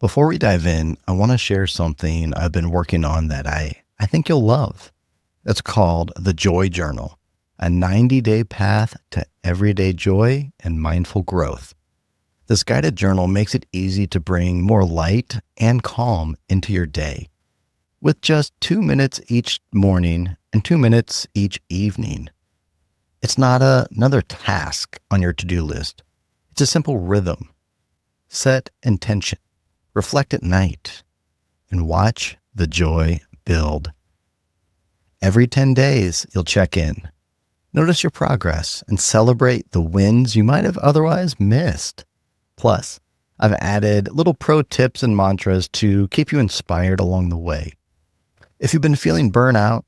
Before we dive in, I want to share something I've been working on that I think you'll love. It's called the Joy Journal, a 90-day path to everyday joy and mindful growth. This guided journal makes it easy to bring more light and calm into your day with just 2 minutes each morning and 2 minutes each evening. It's not another task on your to-do list. It's a simple rhythm. Set intention, reflect at night, and watch the joy build. Every 10 days, you'll check in. Notice your progress and celebrate the wins you might have otherwise missed. Plus, I've added little pro tips and mantras to keep you inspired along the way. If you've been feeling burnout,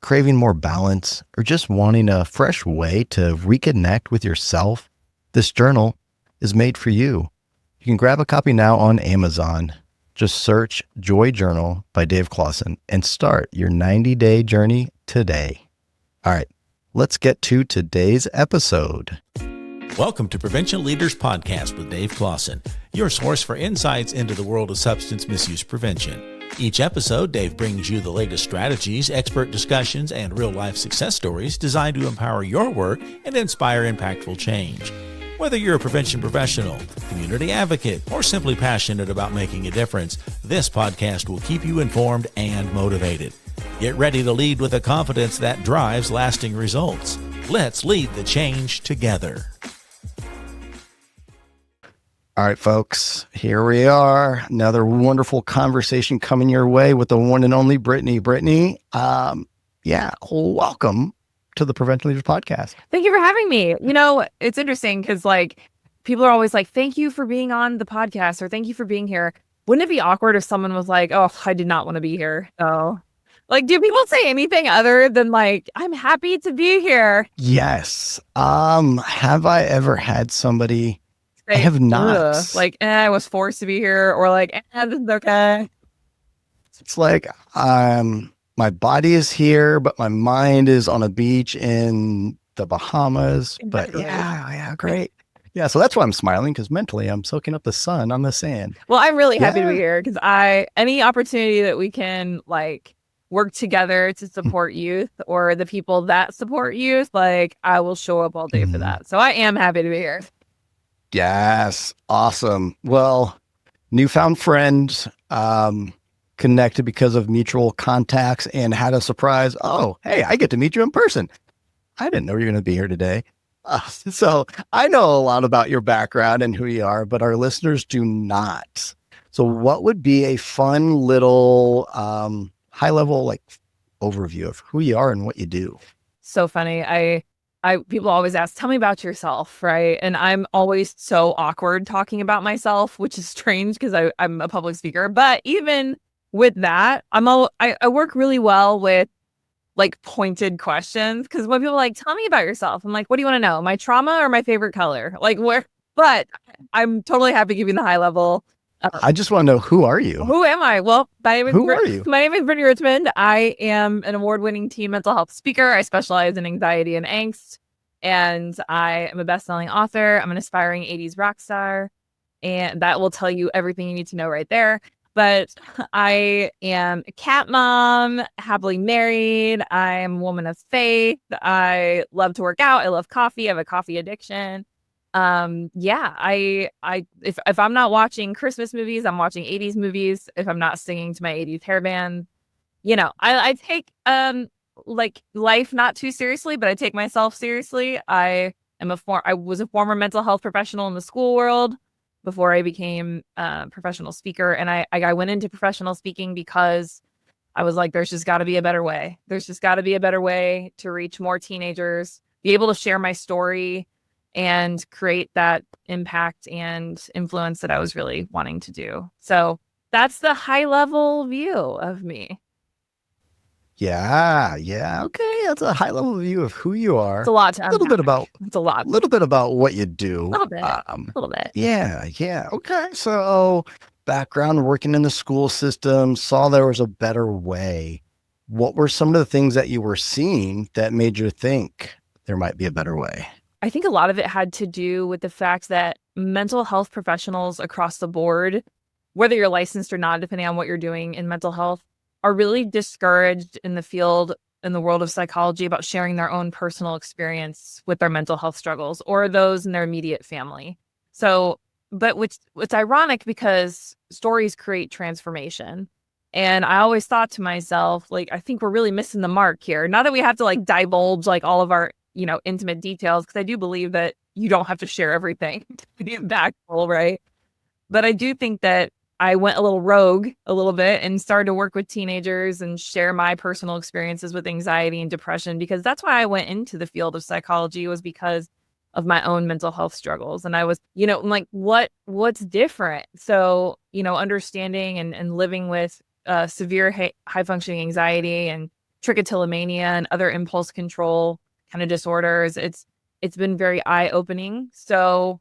craving more balance, or just wanting a fresh way to reconnect with yourself, this journal is made for you. You can grab a copy now on Amazon. Just search Joy Journal by Dave Closson and start your 90-day journey today. All right, let's get to today's episode. Welcome to Prevention Leaders Podcast with Dave Closson, your source for insights into the world of substance misuse prevention. Each episode, Dave brings you the latest strategies, expert discussions, and real-life success stories designed to empower your work and inspire impactful change. Whether you're a prevention professional, community advocate, or simply passionate about making a difference, this podcast will keep you informed and motivated. Get ready to lead with a confidence that drives lasting results. Let's lead the change together. All right, folks, here we are. Another wonderful conversation coming your way with the one and only Brittany. Brittany, welcome to the Prevention Leaders Podcast. Thank you for having me. It's interesting because people are always like, thank you for being on the podcast or thank you for being here. Wouldn't it be awkward if someone was like, oh, I did not want to be here? Oh, do people say anything other than I'm happy to be here? Yes. Have I ever had somebody? I have not. I was forced to be here, or this is okay. It's my body is here, but my mind is on a beach in the Bahamas. But yeah, great. Yeah, so that's why I'm smiling, because mentally I'm soaking up the sun on the sand. Well, I'm really happy to be here because any opportunity that we can work together to support youth or the people that support youth, I will show up all day for that. So I am happy to be here. Yes. Awesome. Well, newfound friends, connected because of mutual contacts and had a surprise. Oh, hey, I get to meet you in person. I didn't know you were going to be here today. So I know a lot about your background and who you are, but our listeners do not. So what would be a fun little high level overview of who you are and what you do? So funny. People always ask, tell me about yourself, right? And I'm always so awkward talking about myself, which is strange because I'm a public speaker. But even with that, I work really well with pointed questions, because when people are tell me about yourself, I'm like, what do you want to know? My trauma or my favorite color? Where? But I'm totally happy giving the high level. I just want to know, who are you? Who am I? Well, who are you? My name is Brittany Richmond. I am an award-winning teen mental health speaker. I specialize in anxiety and angst, and I am a best-selling author. I'm an aspiring 80s rock star, and that will tell you everything you need to know right there. But I am a cat mom, happily married. I'm a woman of faith. I love to work out. I love coffee. I have a coffee addiction. If I'm not watching Christmas movies, I'm watching 80s movies. If I'm not singing to my 80s hair band, I take life not too seriously, but I take myself seriously. I was a former mental health professional in the school world before I became a professional speaker, and I went into professional speaking because I was like, there's just got to be a better way. There's just got to be a better way to reach more teenagers, be able to share my story, and create that impact and influence that I was really wanting to do. So that's the high level view of me. Yeah. Okay, that's a high level view of who you are. It's a lot to unpack. A little bit about what you do. A little bit. Yeah. Okay, so background working in the school system, saw there was a better way. What were some of the things that you were seeing that made you think there might be a better way? I think a lot of it had to do with the fact that mental health professionals across the board whether you're licensed or not, depending on what you're doing in mental health, are really discouraged in the world of psychology about sharing their own personal experience with their mental health struggles or those in their immediate family. So, but what's ironic because stories create transformation. And I always thought to myself, like, I think we're really missing the mark here. Not that we have to like divulge like all of our, intimate details, because I do believe that you don't have to share everything to be impactful, right? But I do think that I went a little rogue a little bit and started to work with teenagers and share my personal experiences with anxiety and depression, because that's why I went into the field of psychology, was because of my own mental health struggles. And I was, I'm like, what's different? So, understanding and living with severe high functioning anxiety and trichotillomania and other impulse control kind of disorders, it's been very eye opening. So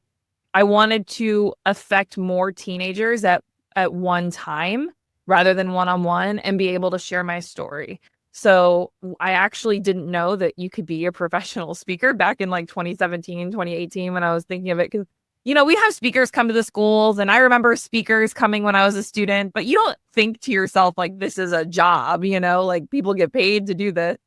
I wanted to affect more teenagers at one time rather than one-on-one, and be able to share my story. So I actually didn't know that you could be a professional speaker back in like 2017, 2018 when I was thinking of it. Because, we have speakers come to the schools, and I remember speakers coming when I was a student, but you don't think to yourself like this is a job, like people get paid to do this.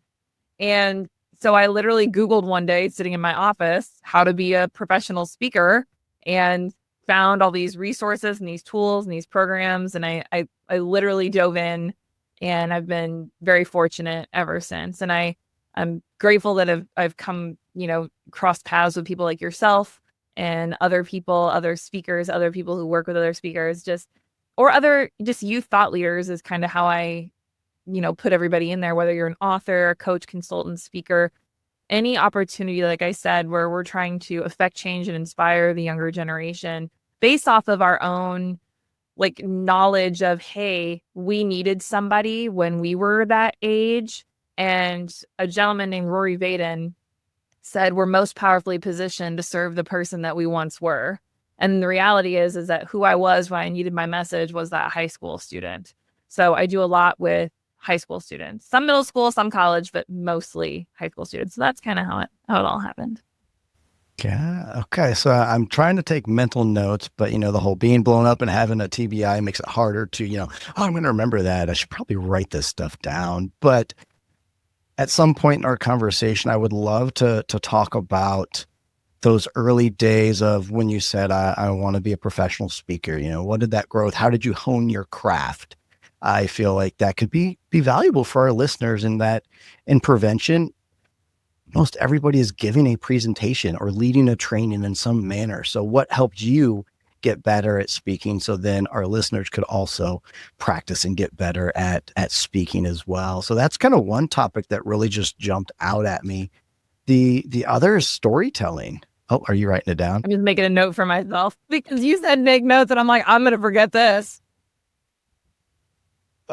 And so I literally Googled one day sitting in my office how to be a professional speaker, and found all these resources and these tools and these programs. And I literally dove in, and I've been very fortunate ever since. And I'm grateful that I've come, crossed paths with people like yourself and other people, other speakers, other people who work with other speakers, or other youth thought leaders is kind of how I, put everybody in there, whether you're an author, a coach, consultant, speaker, any opportunity, like I said, where we're trying to affect change and inspire the younger generation based off of our own like knowledge of, hey, we needed somebody when we were that age. And a gentleman named Rory Vaden said, we're most powerfully positioned to serve the person that we once were. And the reality is that who I was when I needed my message was that high school student. So I do a lot with high school students, some middle school, some college, but mostly high school students. So that's kind of how it all happened. Yeah. Okay. So I'm trying to take mental notes, but the whole being blown up and having a TBI makes it harder to, I'm going to remember that. I should probably write this stuff down. But at some point in our conversation, I would love to talk about those early days of when you said, I want to be a professional speaker. What did that growth? How did you hone your craft? I feel like that could be valuable for our listeners, in that in prevention, most everybody is giving a presentation or leading a training in some manner. So what helped you get better at speaking? So then our listeners could also practice and get better at speaking as well. So that's kind of one topic that really just jumped out at me. The other is storytelling. Oh, are you writing it down? I'm just making a note for myself because you said make notes, and I'm like, I'm going to forget this.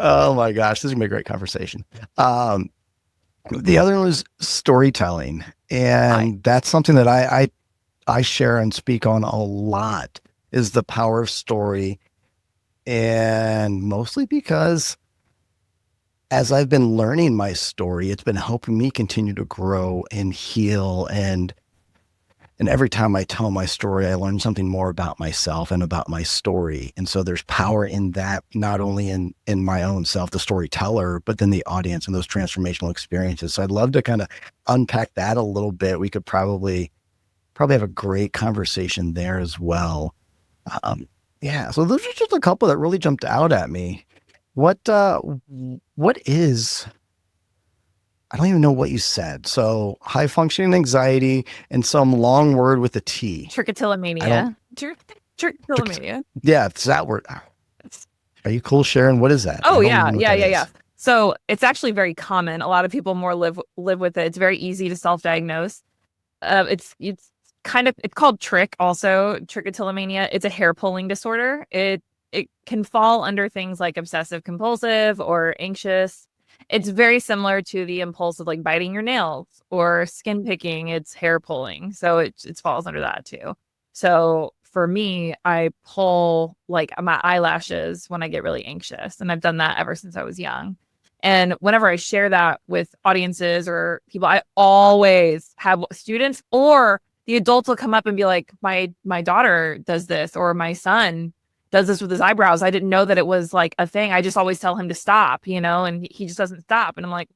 Oh my gosh, this is gonna be a great conversation. The other one was storytelling, and that's something that I share and speak on a lot, is the power of story, and mostly because as I've been learning my story, it's been helping me continue to grow and heal, and every time I tell my story, I learn something more about myself and about my story. And so there's power in that, not only in my own self, the storyteller, but then the audience and those transformational experiences. So I'd love to kind of unpack that a little bit. We could probably have a great conversation there as well. Yeah. So those are just a couple that really jumped out at me. What is, I don't even know what you said. So high functioning anxiety and some long word with a T. Trichotillomania. Trichotillomania. Yeah, it's that word. Are you cool sharing? What is that? Oh yeah. So it's actually very common. A lot of people live with it. It's very easy to self-diagnose. It's called trick also, trichotillomania. It's a hair pulling disorder. It can fall under things like obsessive compulsive or anxious. It's very similar to the impulse of like biting your nails or skin picking. It's hair pulling. So it falls under that too. So for me, I pull like my eyelashes when I get really anxious. And I've done that ever since I was young. And whenever I share that with audiences or people, I always have students or the adults will come up and be like, my daughter does this, or my son. does this with his eyebrows. I didn't know that it was like a thing. I just always tell him to stop, and he just doesn't stop. And I'm like,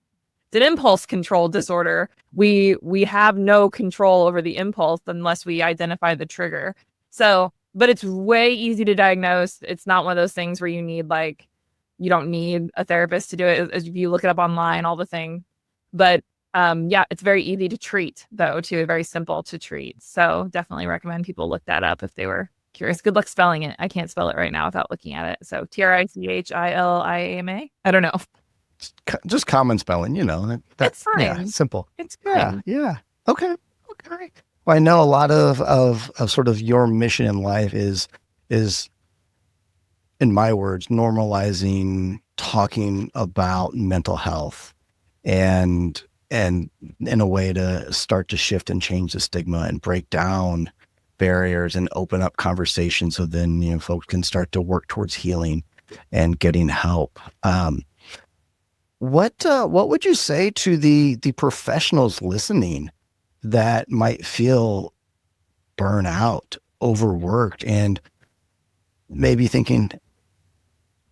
it's an impulse control disorder. We have no control over the impulse unless we identify the trigger. So, but it's way easy to diagnose. It's not one of those things where you don't need a therapist to do it. If you look it up online, all the thing. But yeah, it's very easy to treat though, too. Very simple to treat. So definitely recommend people look that up if they were curious. Good luck spelling it. I can't spell it right now without looking at it. So Trichiliama. I don't know. Just common spelling, It's fine. Yeah, simple. It's fine. Yeah. Okay. Well, I know a lot of sort of your mission in life is, in my words, normalizing talking about mental health and in a way to start to shift and change the stigma and break down barriers and open up conversations so then, folks can start to work towards healing and getting help. What would you say to the professionals listening that might feel burnout, overworked, and maybe thinking,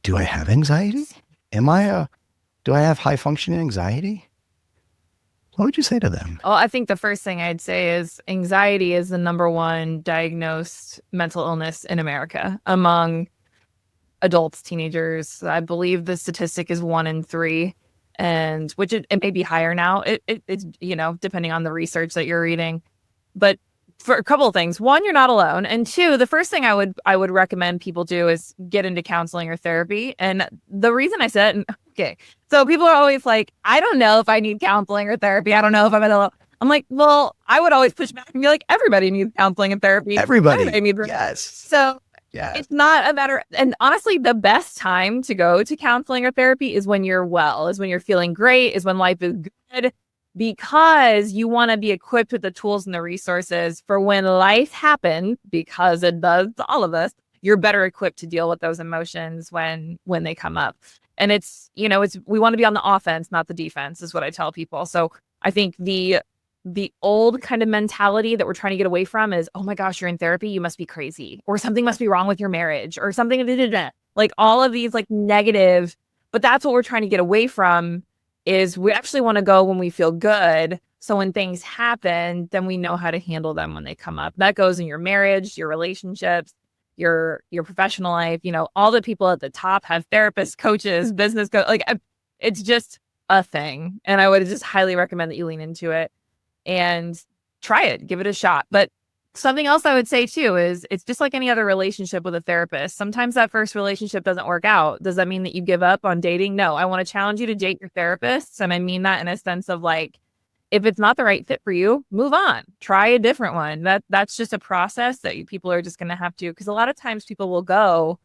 do I have anxiety? Do I have high functioning anxiety? What would you say to them? Well, I think the first thing I'd say is anxiety is the number one diagnosed mental illness in America among adults, teenagers. I believe the statistic is 1 in 3, and which it may be higher now. It's depending on the research that you're reading, but for a couple of things. One, you're not alone, and two, the first thing I would recommend people do is get into counseling or therapy. And the reason I said, okay, so people are always like, I don't know if I need counseling or therapy. I don't know if I'm alone. I'm like, well, I would always push back and be like, everybody needs counseling and therapy. Everybody needs. Yes. So yes. It's not a matter. And honestly, the best time to go to counseling or therapy is when you're well, is when you're feeling great, is when life is good, because you want to be equipped with the tools and the resources for when life happens, because it does to all of us. You're better equipped to deal with those emotions when they come up. And we want to be on the offense, not the defense, is what I tell people. So I think the old kind of mentality that we're trying to get away from is, oh my gosh, you're in therapy, you must be crazy, or something must be wrong with your marriage, or something, like all of these like negative. But that's what we're trying to get away from, is we actually want to go when we feel good. So when things happen, then we know how to handle them when they come up. That goes in your marriage, your relationships, your professional life. All the people at the top have therapists, coaches, business it's just a thing. And I would just highly recommend that you lean into it and try it, give it a shot. But something else I would say too is it's just like any other relationship with a therapist. Sometimes that first relationship doesn't work out. Does that mean that you give up on dating? No, I want to challenge you to date your therapist. And I mean that in a sense of like, if it's not the right fit for you, move on, try a different one. That's just a process that people are just going to have to, because a lot of times people will go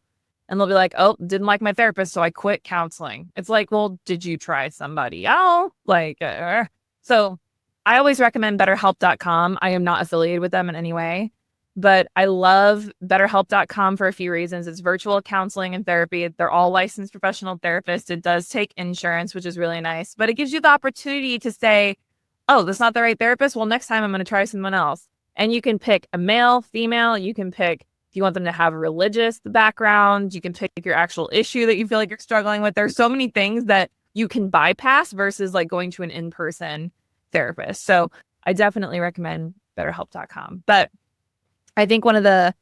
and they'll be like, oh, didn't like my therapist, so I quit counseling. It's like, well, did you try somebody else? So I always recommend BetterHelp.com. I am not affiliated with them in any way, but I love BetterHelp.com for a few reasons. It's virtual counseling and therapy. They're all licensed professional therapists. It does take insurance, which is really nice, but it gives you the opportunity to say, oh, that's not the right therapist. Well, next time I'm going to try someone else. And you can pick a male, female. You can pick if you want them to have a religious background. You can pick your actual issue that you feel like you're struggling with. There's so many things that you can bypass versus like going to an in-person therapist. So I definitely recommend BetterHelp.com. But I think one of the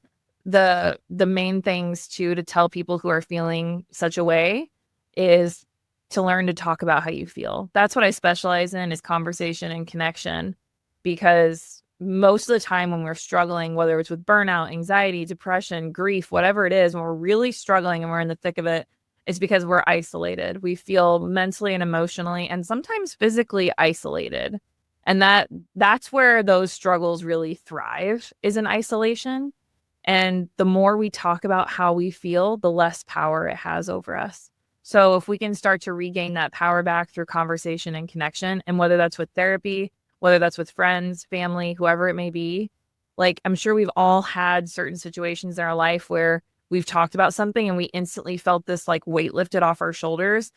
main things too to tell people who are feeling such a way is to learn to talk about how you feel. That's what I specialize in, is conversation and connection, because most of the time when we're struggling, whether it's with burnout, anxiety, depression, grief, whatever it is, when we're really struggling and we're in the thick of it, it's because we're isolated. We feel mentally and emotionally and sometimes physically isolated. And that's where those struggles really thrive, is in isolation. And the more we talk about how we feel, the less power it has over us. So if we can start to regain that power back through conversation and connection, and whether that's with therapy, whether that's with friends, family, whoever it may be, like I'm sure we've all had certain situations in our life where we've talked about something and we instantly felt this like weight lifted off our shoulders.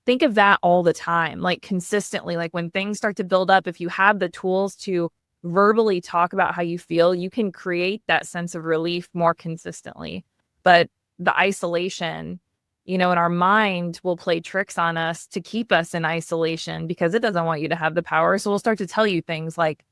Think of that all the time, like consistently, like when things start to build up, if you have the tools to verbally talk about how you feel, you can create that sense of relief more consistently. But the isolation, and our mind will play tricks on us to keep us in isolation because it doesn't want you to have the power. So we'll start to tell you things like,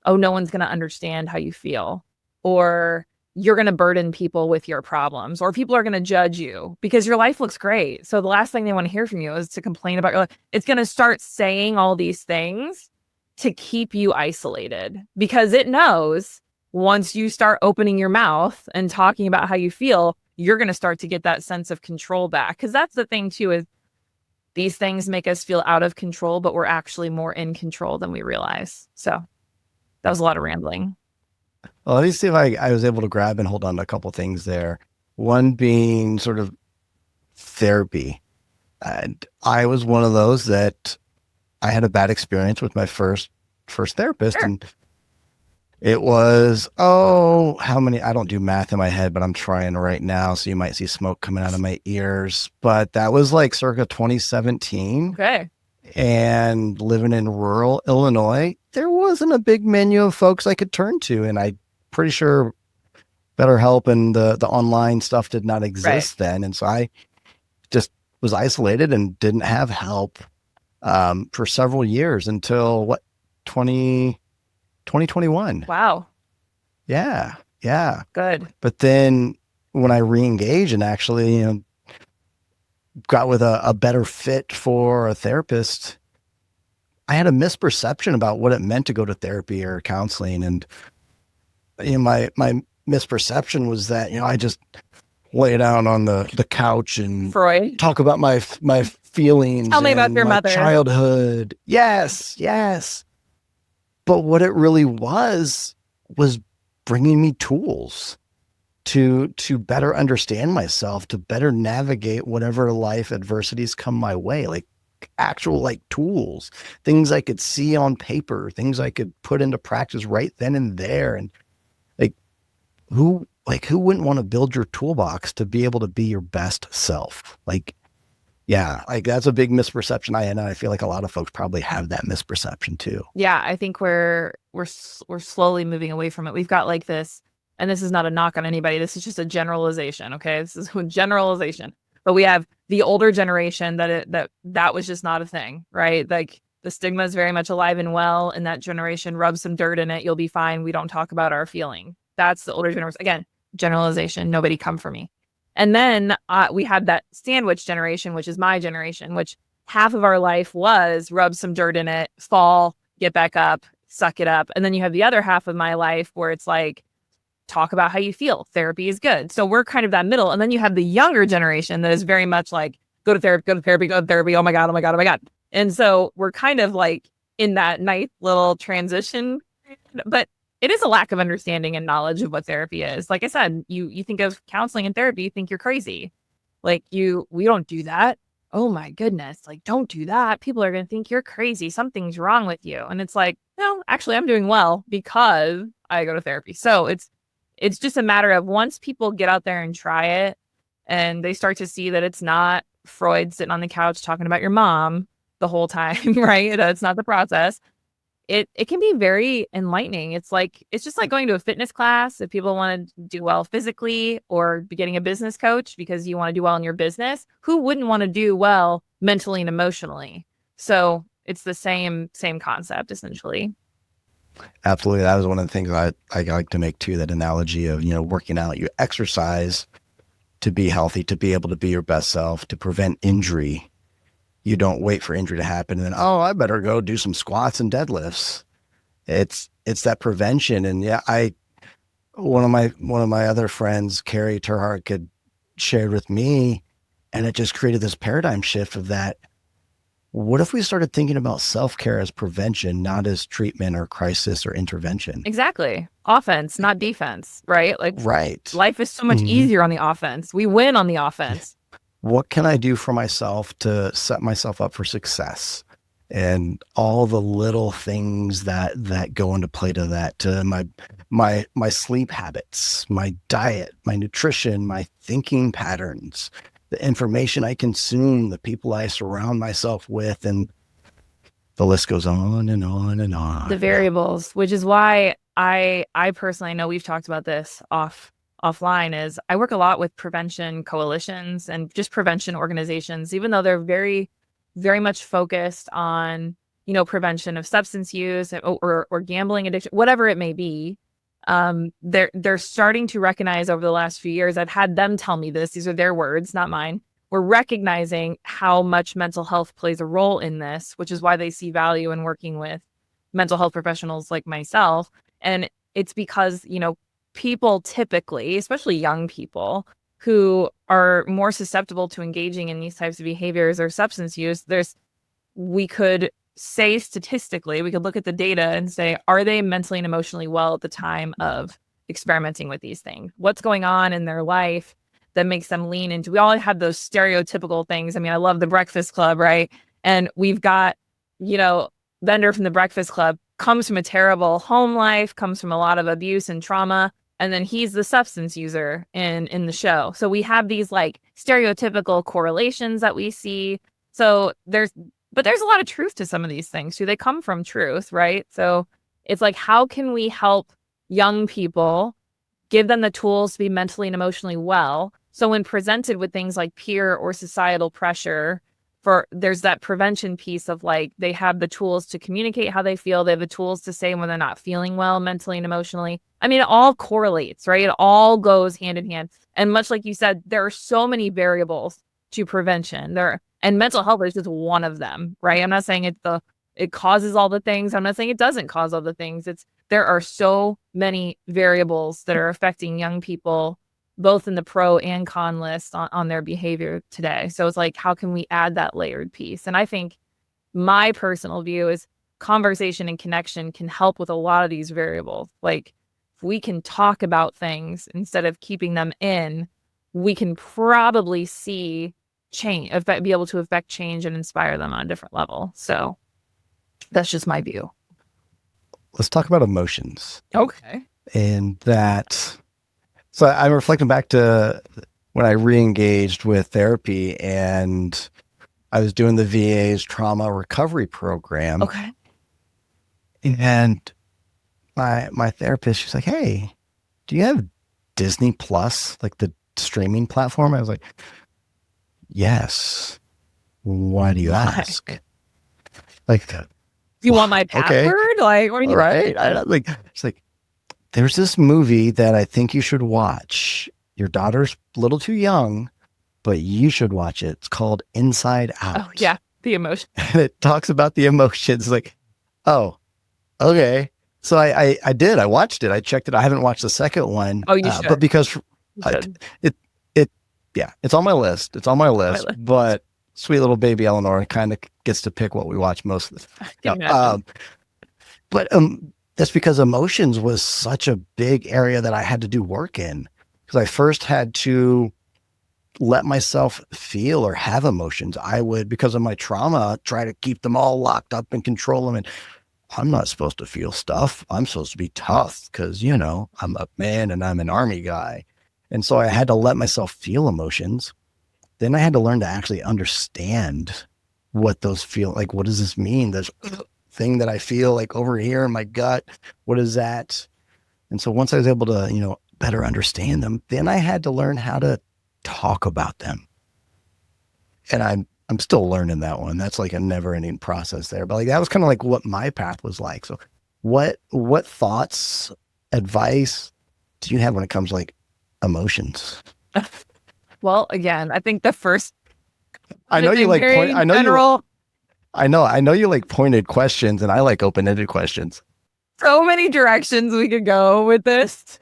oh, no one's going to understand how you feel, or you're going to burden people with your problems, or people are going to judge you because your life looks great. So the last thing they want to hear from you is to complain about your life. It's going to start saying all these things to keep you isolated because it knows once you start opening your mouth and talking about how you feel, you're going to start to get that sense of control back. Because that's the thing too, is these things make us feel out of control, but we're actually more in control than we realize. So that was a lot of rambling. Well, let me see if I was able to grab and hold on to a couple things there. One being sort of therapy. And I was one of those that I had a bad experience with my first therapist. Sure. And it was, how many, I don't do math in my head, but I'm trying right now. So you might see smoke coming out of my ears, but that was like circa 2017. Okay. And living in rural Illinois, there wasn't a big menu of folks I could turn to. And I'm pretty sure BetterHelp and the online stuff did not exist then. And so I just was isolated and didn't have help for several years until 2021. Wow. Yeah. Good. But then when I re-engaged and actually, got with a better fit for a therapist, I had a misperception about what it meant to go to therapy or counseling. And, my misperception was that, I just lay down on the couch and Freud. talk about my feelings. Tell me about your mother. Childhood. Yes. But what it really was bringing me tools to better understand myself, to better navigate whatever life adversities come my way, like actual tools, things I could see on paper, things I could put into practice right then and there. And who wouldn't want to build your toolbox to be able to be your best self? That's a big misperception I had, and I feel like a lot of folks probably have that misperception too. Yeah, I think we're slowly moving away from it. We've got this, and this is not a knock on anybody. This is just a generalization. Okay, this is a generalization. But we have the older generation that was just not a thing, right? Like the stigma is very much alive and well in that generation. Rub some dirt in it, you'll be fine. We don't talk about our feeling. That's the older generation. Again, generalization. Nobody come for me. And then we had that sandwich generation, which is my generation, which half of our life was rub some dirt in it, fall, get back up, suck it up. And then you have the other half of my life where it's talk about how you feel. Therapy is good. So we're kind of that middle. And then you have the younger generation that is very much go to therapy, go to therapy, go to therapy. Oh my God. And so we're kind of in that nice little transition. But it is a lack of understanding and knowledge of what therapy is. Like I said, you think of counseling and therapy, you think you're crazy. We don't do that. Oh my goodness. Don't do that. People are going to think you're crazy. Something's wrong with you. And it's no, actually I'm doing well because I go to therapy. So it's just a matter of once people get out there and try it and they start to see that it's not Freud sitting on the couch talking about your mom the whole time, right? It's not the process. It can be very enlightening. It's just like going to a fitness class if people want to do well physically, or be getting a business coach because you want to do well in your business. Who wouldn't want to do well mentally and emotionally? So it's the same concept essentially. Absolutely. That was one of the things I like to make too, that analogy of, working out. You exercise to be healthy, to be able to be your best self, to prevent injury. You don't wait for injury to happen and then, I better go do some squats and deadlifts. It's that prevention. And one of my other friends, Carrie Terhart, had shared with me, and it just created this paradigm shift of that. What if we started thinking about self-care as prevention, not as treatment or crisis or intervention? Exactly. Offense, not defense, right? Right. Life is so much easier on the offense. We win on the offense. What can I do for myself to set myself up for success? And all the little things that go into play to that, to my sleep habits, my diet, my nutrition, my thinking patterns, the information I consume, the people I surround myself with, and the list goes on and on and on. The variables, which is why I personally, I know we've talked about this off offline is I work a lot with prevention coalitions and just prevention organizations, even though they're very, very much focused on, prevention of substance use or gambling addiction, whatever it may be. They're starting to recognize over the last few years, I've had them tell me this, these are their words, not mine. We're recognizing how much mental health plays a role in this, which is why they see value in working with mental health professionals like myself. And it's because, people typically, especially young people who are more susceptible to engaging in these types of behaviors or substance use, we could say statistically, we could look at the data and say, are they mentally and emotionally well at the time of experimenting with these things? What's going on in their life that makes them lean into, we all have those stereotypical things. I mean, I love the Breakfast Club, right? And we've got, Bender from the Breakfast Club comes from a terrible home life, comes from a lot of abuse and trauma. And then he's the substance user in the show. So we have these like stereotypical correlations that we see. So there's a lot of truth to some of these things too. They come from truth, right? So it's like, how can we help young people, give them the tools to be mentally and emotionally well? So when presented with things like peer or societal pressure, there's that prevention piece of like, they have the tools to communicate how they feel. They have the tools to say when they're not feeling well mentally and emotionally. I mean, it all correlates, right? It all goes hand in hand. And much like you said, there are so many variables to prevention and mental health is just one of them, right? I'm not saying it causes all the things. I'm not saying it doesn't cause all the things. There are so many variables that are affecting young people, both in the pro and con list on their behavior today. So it's like, how can we add that layered piece? And I think my personal view is conversation and connection can help with a lot of these variables. Like if we can talk about things instead of keeping them in, we can probably see change, be able to affect change and inspire them on a different level. So that's just my view. Let's talk about emotions. Okay. And so I'm reflecting back to when I re-engaged with therapy and I was doing the VA's trauma recovery program. Okay. And my therapist, she's like, hey, do you have Disney Plus, like the streaming platform? I was like, yes. Why do you ask? Like, you want my password? Okay. Like, what are you? Right? It's like, there's this movie that I think you should watch. Your daughter's a little too young, but you should watch it. It's called Inside Out. Oh, yeah. The emotion. And it talks about the emotions. Like, oh, okay. So I did. I watched it. I checked it. I haven't watched the second one. Oh, you should. But because it's on my list. It's on my list. But sweet little baby Eleanor kind of gets to pick what we watch most of the time. But that's because emotions was such a big area that I had to do work in, because I first had to let myself feel or have emotions. I would, because of my trauma, try to keep them all locked up and control them. And I'm not supposed to feel stuff. I'm supposed to be tough because, I'm a man and I'm an army guy. And so I had to let myself feel emotions. Then I had to learn to actually understand what those feel like. What does this mean? This thing that I feel like over here in my gut, what is that? And so once I was able to, better understand them, then I had to learn how to talk about them. And I'm still learning that one. That's like a never ending process there. But like, that was kind of like what my path was like. So what thoughts, advice do you have when it comes to like emotions? Well, again, I think the first. I know you like point. I know you like pointed questions, and I like open-ended questions. So many directions we could go with this.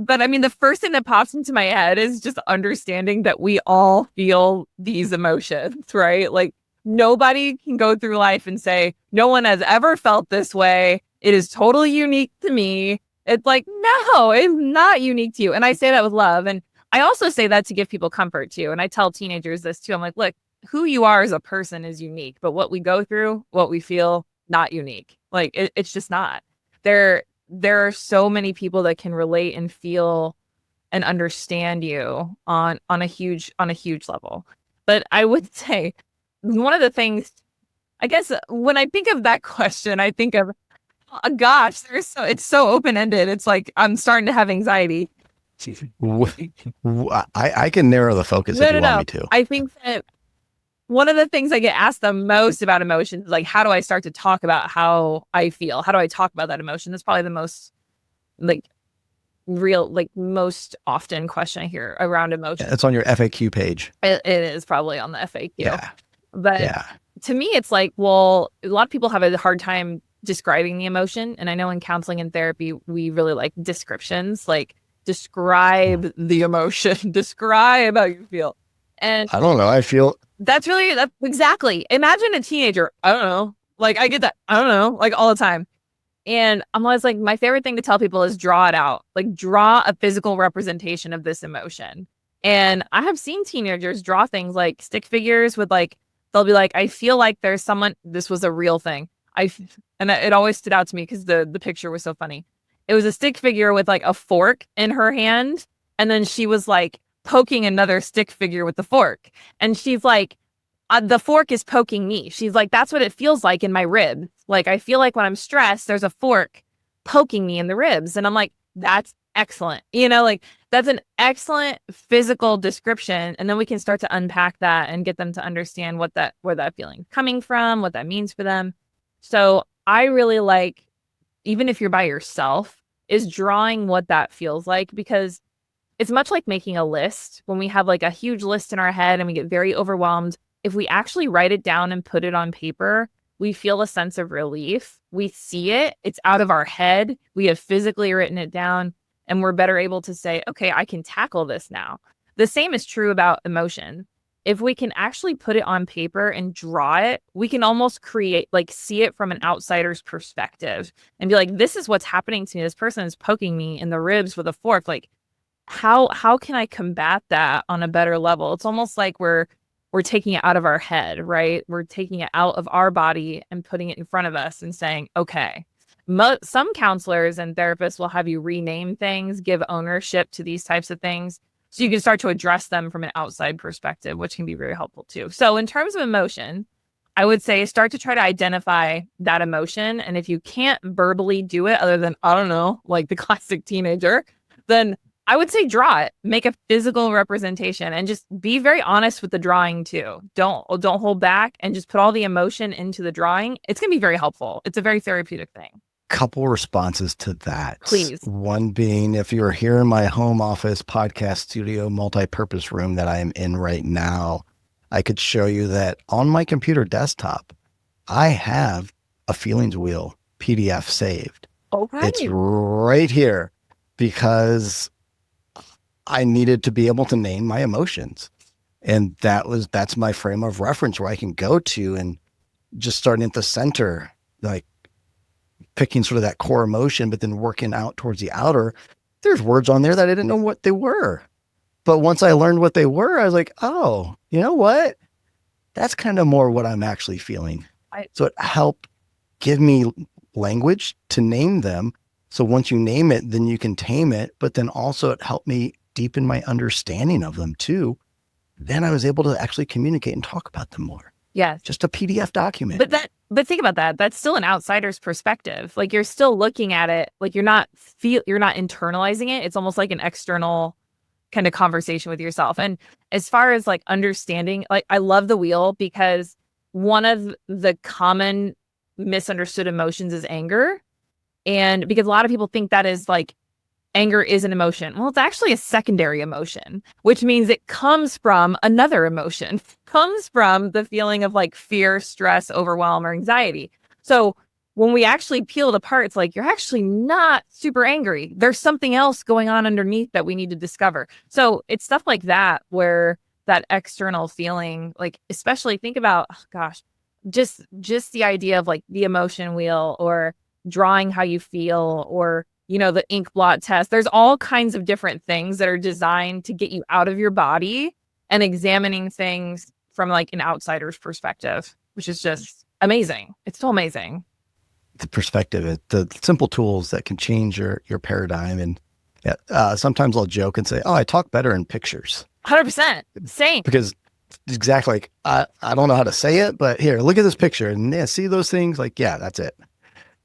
But I mean, the first thing that pops into my head is just understanding that we all feel these emotions, right? Like nobody can go through life and say, no one has ever felt this way. It is totally unique to me. It's like, no, it's not unique to you. And I say that with love. And I also say that to give people comfort too. And I tell teenagers this too. I'm like, look, who you are as a person is unique, but what we go through, what we feel, not unique. Like it's just not. There are so many people that can relate and feel and understand you on a huge level. But I would say one of the things, I guess, when I think of that question, I think of, oh, gosh, it's so open-ended. It's like I'm starting to have anxiety. I can narrow the focus if you want me to. I think that one of the things I get asked the most about emotions is like, how do I start to talk about how I feel? How do I talk about that emotion? That's probably the most like real, like most often question I hear around emotion. It's on your FAQ page. It is probably on the FAQ. Yeah. But Yeah. to me, it's like, well, a lot of people have a hard time describing the emotion. And I know in counseling and therapy, we really like descriptions, like describe the emotion, describe how you feel. And I don't know. I feel that's exactly. Imagine a teenager. I don't know. Like I get that. I don't know. Like all the time. And I'm always like, my favorite thing to tell people is draw it out. Like draw a physical representation of this emotion. And I have seen teenagers draw things like stick figures with like, they'll be like, I feel like there's someone, this was a real thing. It always stood out to me because the picture was so funny. It was a stick figure with like a fork in her hand. And then she was like poking another stick figure with the fork. And she's like, the fork is poking me. She's like, that's what it feels like in my ribs. Like, I feel like when I'm stressed, there's a fork poking me in the ribs. And I'm like, that's excellent. Like that's an excellent physical description. And then we can start to unpack that and get them to understand where that feeling coming from, what that means for them. So I really like, even if you're by yourself, is drawing what that feels like, because it's much like making a list. When we have like a huge list in our head and we get very overwhelmed, if we actually write it down and put it on paper, we feel a sense of relief. We see it. It's out of our head. We have physically written it down, and we're better able to say, okay, I can tackle this now. The same is true about emotion. If we can actually put it on paper and draw it, we can almost see it from an outsider's perspective and be like, this is what's happening to me. This person is poking me in the ribs with a fork. Like, how can I combat that on a better level? It's almost like we're taking it out of our head, right? We're taking it out of our body and putting it in front of us and saying, okay. Some counselors and therapists will have you rename things, give ownership to these types of things, so you can start to address them from an outside perspective, which can be very helpful too. So in terms of emotion, I would say start to try to identify that emotion. And if you can't verbally do it other than, I don't know, like the classic teenager, then I would say draw it, make a physical representation, and just be very honest with the drawing too. Don't hold back and just put all the emotion into the drawing. It's going to be very helpful. It's a very therapeutic thing. Couple responses to that. Please. One being, if you're here in my home office podcast studio multi-purpose room that I am in right now, I could show you that on my computer desktop, I have a feelings wheel PDF saved. Oh, right. It's right here because I needed to be able to name my emotions. And that's my frame of reference where I can go to, and just starting at the center, like picking sort of that core emotion, but then working out towards the outer. There's words on there that I didn't know what they were. But once I learned what they were, I was like, oh, you know what? That's kind of more what I'm actually feeling. So it helped give me language to name them. So once you name it, then you can tame it. But then also it helped me deepen my understanding of them too. Then I was able to actually communicate and talk about them more. Yes. Just a PDF document. But think about that. That's still an outsider's perspective. Like you're still looking at it, like you're not internalizing it. It's almost like an external kind of conversation with yourself. And as far as like understanding, like I love the wheel because one of the common misunderstood emotions is anger. And because a lot of people think that is like anger is an emotion. Well, it's actually a secondary emotion, which means it comes from another emotion, comes from the feeling of like fear, stress, overwhelm, or anxiety. So when we actually peel it apart, it's like, you're actually not super angry. There's something else going on underneath that we need to discover. So it's stuff like that, where that external feeling, like, especially think about, oh gosh, just the idea of like the emotion wheel, or drawing how you feel, or the ink blot test. There's all kinds of different things that are designed to get you out of your body and examining things from like an outsider's perspective, which is just amazing. It's so amazing. The perspective, the simple tools that can change your paradigm. And sometimes I'll joke and say, oh, I talk better in pictures. 100%. Same. Because exactly, like, I don't know how to say it, but here, look at this picture and see those things. Like, yeah, that's it.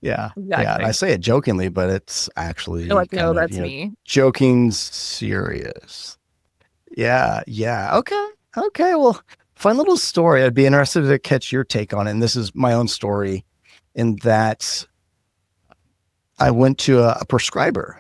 Yeah. Yeah. And I Exactly. say it jokingly, but it's actually You're like, no, kind of, that's me. joking serious. Yeah. Yeah. Okay. Okay. Well, fun little story. I'd be interested to catch your take on it. And this is my own story in that I went to a prescriber.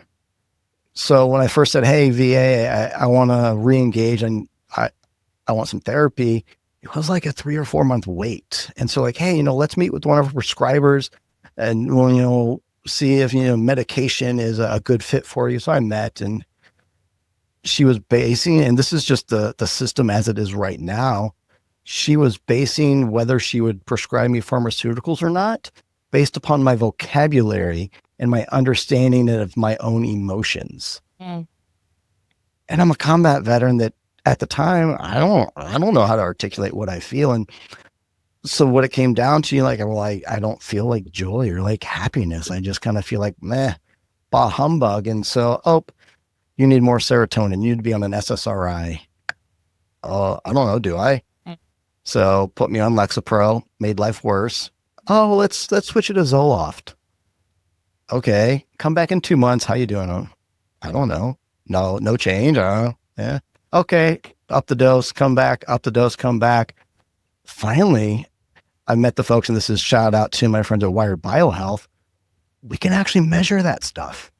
So when I first said, "Hey, VA, I want to re-engage and I want some therapy," it was like a 3 or 4 month wait. And so, like, hey, let's meet with one of our prescribers, and we'll, see if medication is a good fit for you. So I met, and she was basing, and this is just the system as it is right now. She was basing whether she would prescribe me pharmaceuticals or not based upon my vocabulary and my understanding of my own emotions. Mm. And I'm a combat veteran that at the time I don't know how to articulate what I feel. And so what it came down to, like, well, I don't feel like joy or like happiness. I just kind of feel like meh, bah humbug. And so, you need more serotonin. You need to be on an SSRI. I don't know, do I? Mm. So put me on Lexapro, made life worse. Oh, let's switch it to Zoloft. Okay, come back in 2 months. How you doing? Oh, I don't know. No change. Yeah. Okay, up the dose, come back, up the dose, come back. Finally, I met the folks, and this is shout out to my friends at Wired Biohealth. We can actually measure that stuff.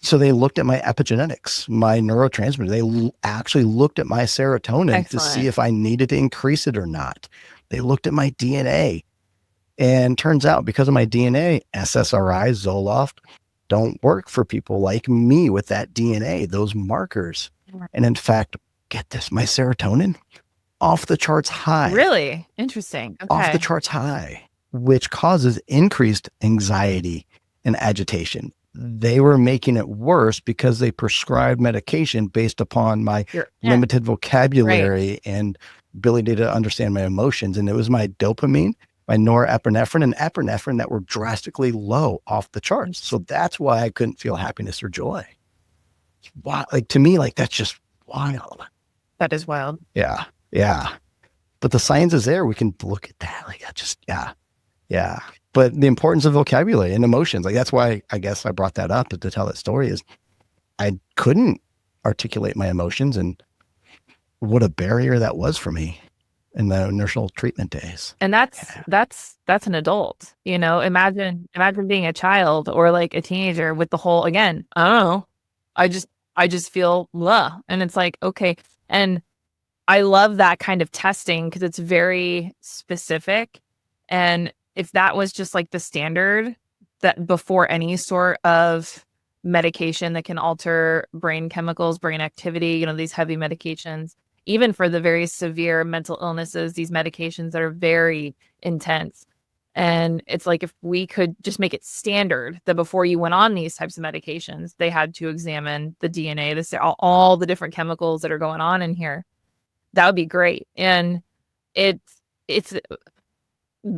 So they looked at my epigenetics, my neurotransmitter. They actually looked at my serotonin to see Excellent. if I needed to increase it or not. They looked at my DNA. And turns out, because of my DNA, SSRI, Zoloft don't work for people like me with that DNA, those markers. And in fact, get this, my serotonin off the charts high. Really interesting. Off the Okay. charts high, which causes increased anxiety and agitation. They were making it worse because they prescribed medication based upon my Yeah. limited vocabulary and ability to understand my emotions. And it was my dopamine, my norepinephrine, and epinephrine that were drastically low off the charts. So that's why I couldn't feel happiness or joy. Wow. Like, to me, like, that's just wild. That is wild. Yeah. Yeah. But the science is there. We can look at that. Like, that just, yeah. Yeah. But the importance of vocabulary and emotions, like, that's why I guess I brought that up to tell that story, is I couldn't articulate my emotions, and what a barrier that was for me in the initial treatment days. And that's an adult, imagine being a child or like a teenager with the whole, again, I don't know. I just feel blah. And it's like, okay. And I love that kind of testing because it's very specific. And if that was just like the standard that before any sort of medication that can alter brain chemicals, brain activity, these heavy medications, even for the very severe mental illnesses, these medications that are very intense. And it's like, if we could just make it standard that before you went on these types of medications, they had to examine the DNA, all the different chemicals that are going on in here, that would be great. And it's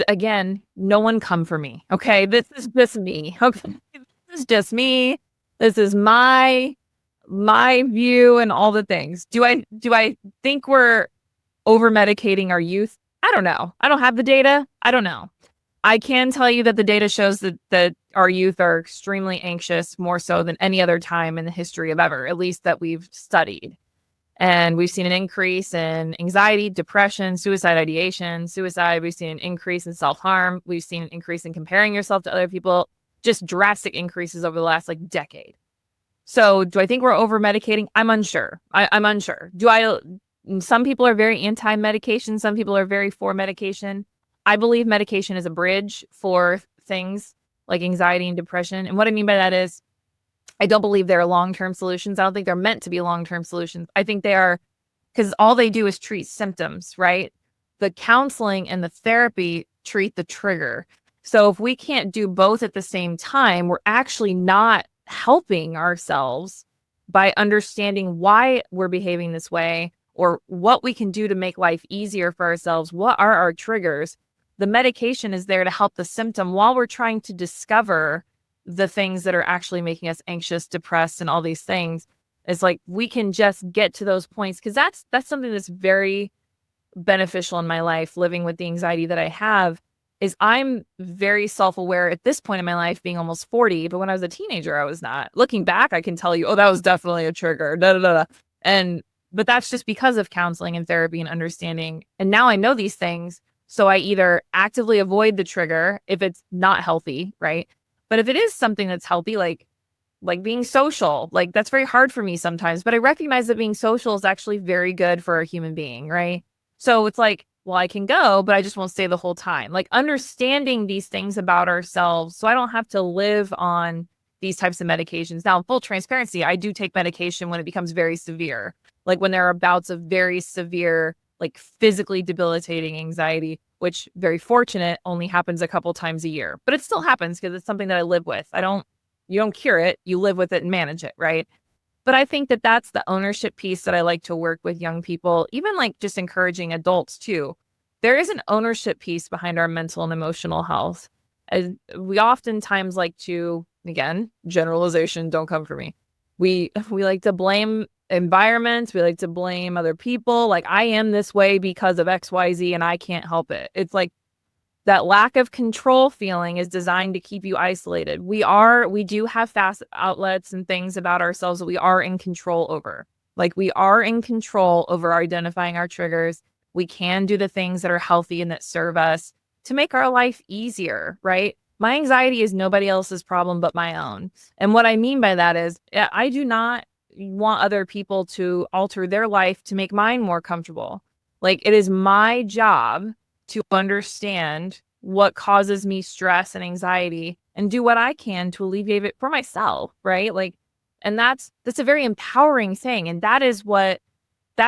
again, no one come for me. Okay. This is just me. Okay. This is just me. This is my view and all the things. Do I think we're over medicating our youth? I don't know. I don't have the data. I don't know. I can tell you that the data shows that our youth are extremely anxious, more so than any other time in the history of ever, at least that we've studied. And we've seen an increase in anxiety, depression, suicide ideation, suicide. We've seen an increase in self-harm. We've seen an increase in comparing yourself to other people, just drastic increases over the last decade. So do I think we're over medicating? I'm unsure. I'm unsure. Some people are very anti-medication. Some people are very for medication. I believe medication is a bridge for things like anxiety and depression. And what I mean by that is, I don't believe they're long-term solutions. I don't think they're meant to be long-term solutions. I think they are, because all they do is treat symptoms, right? The counseling and the therapy treat the trigger. So if we can't do both at the same time, we're actually not helping ourselves by understanding why we're behaving this way or what we can do to make life easier for ourselves. What are our triggers? The medication is there to help the symptom while we're trying to discover the things that are actually making us anxious, depressed, and all these things. It's like, we can just get to those points, because that's something that's very beneficial in my life, living with the anxiety that I have, is I'm very self-aware at this point in my life, being almost 40, but when I was a teenager, I was not. Looking back, I can tell you, oh, that was definitely a trigger. Da, da, da, da. But that's just because of counseling and therapy and understanding. And now I know these things. So I either actively avoid the trigger if it's not healthy, right? But if it is something that's healthy, like being social, like that's very hard for me sometimes, but I recognize that being social is actually very good for a human being, right? So it's like, well, I can go, but I just won't stay the whole time. Like understanding these things about ourselves so I don't have to live on these types of medications. Now, in full transparency, I do take medication when it becomes very severe, like when there are bouts of very severe, like physically debilitating anxiety, which very fortunate only happens a couple times a year, but it still happens because it's something that I live with. You don't cure it, you live with it and manage it, right? But I think that that's the ownership piece that I like to work with young people, even like just encouraging adults too. There is an ownership piece behind our mental and emotional health. As we oftentimes like to, again, generalization, don't come for me. We like to blame environments, we like to blame other people. Like I am this way because of XYZ and I can't help it. It's like that lack of control feeling is designed to keep you isolated. We do have fast outlets and things about ourselves that we are in control over. Like we are in control over identifying our triggers. We can do the things that are healthy and that serve us to make our life easier, right? My anxiety is nobody else's problem but my own. And what I mean by that is I do not want other people to alter their life to make mine more comfortable. Like it is my job to understand what causes me stress and anxiety and do what I can to alleviate it for myself, right? Like, and that's a very empowering thing. And that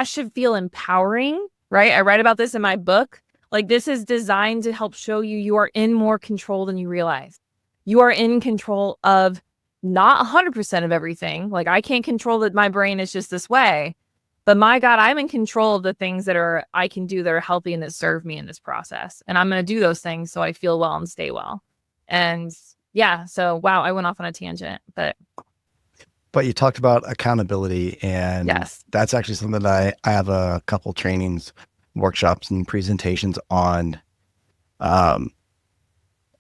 should feel empowering, right? I write about this in my book. Like this is designed to help show you are in more control than you realize. You are in control of not 100% of everything. Like I can't control that my brain is just this way. But my God, I'm in control of the things that I can do that are healthy and that serve me in this process. And I'm going to do those things so I feel well and stay well. And yeah, so wow, I went off on a tangent, but you talked about accountability, and yes, that's actually something that I have a couple trainings, workshops, and presentations on. I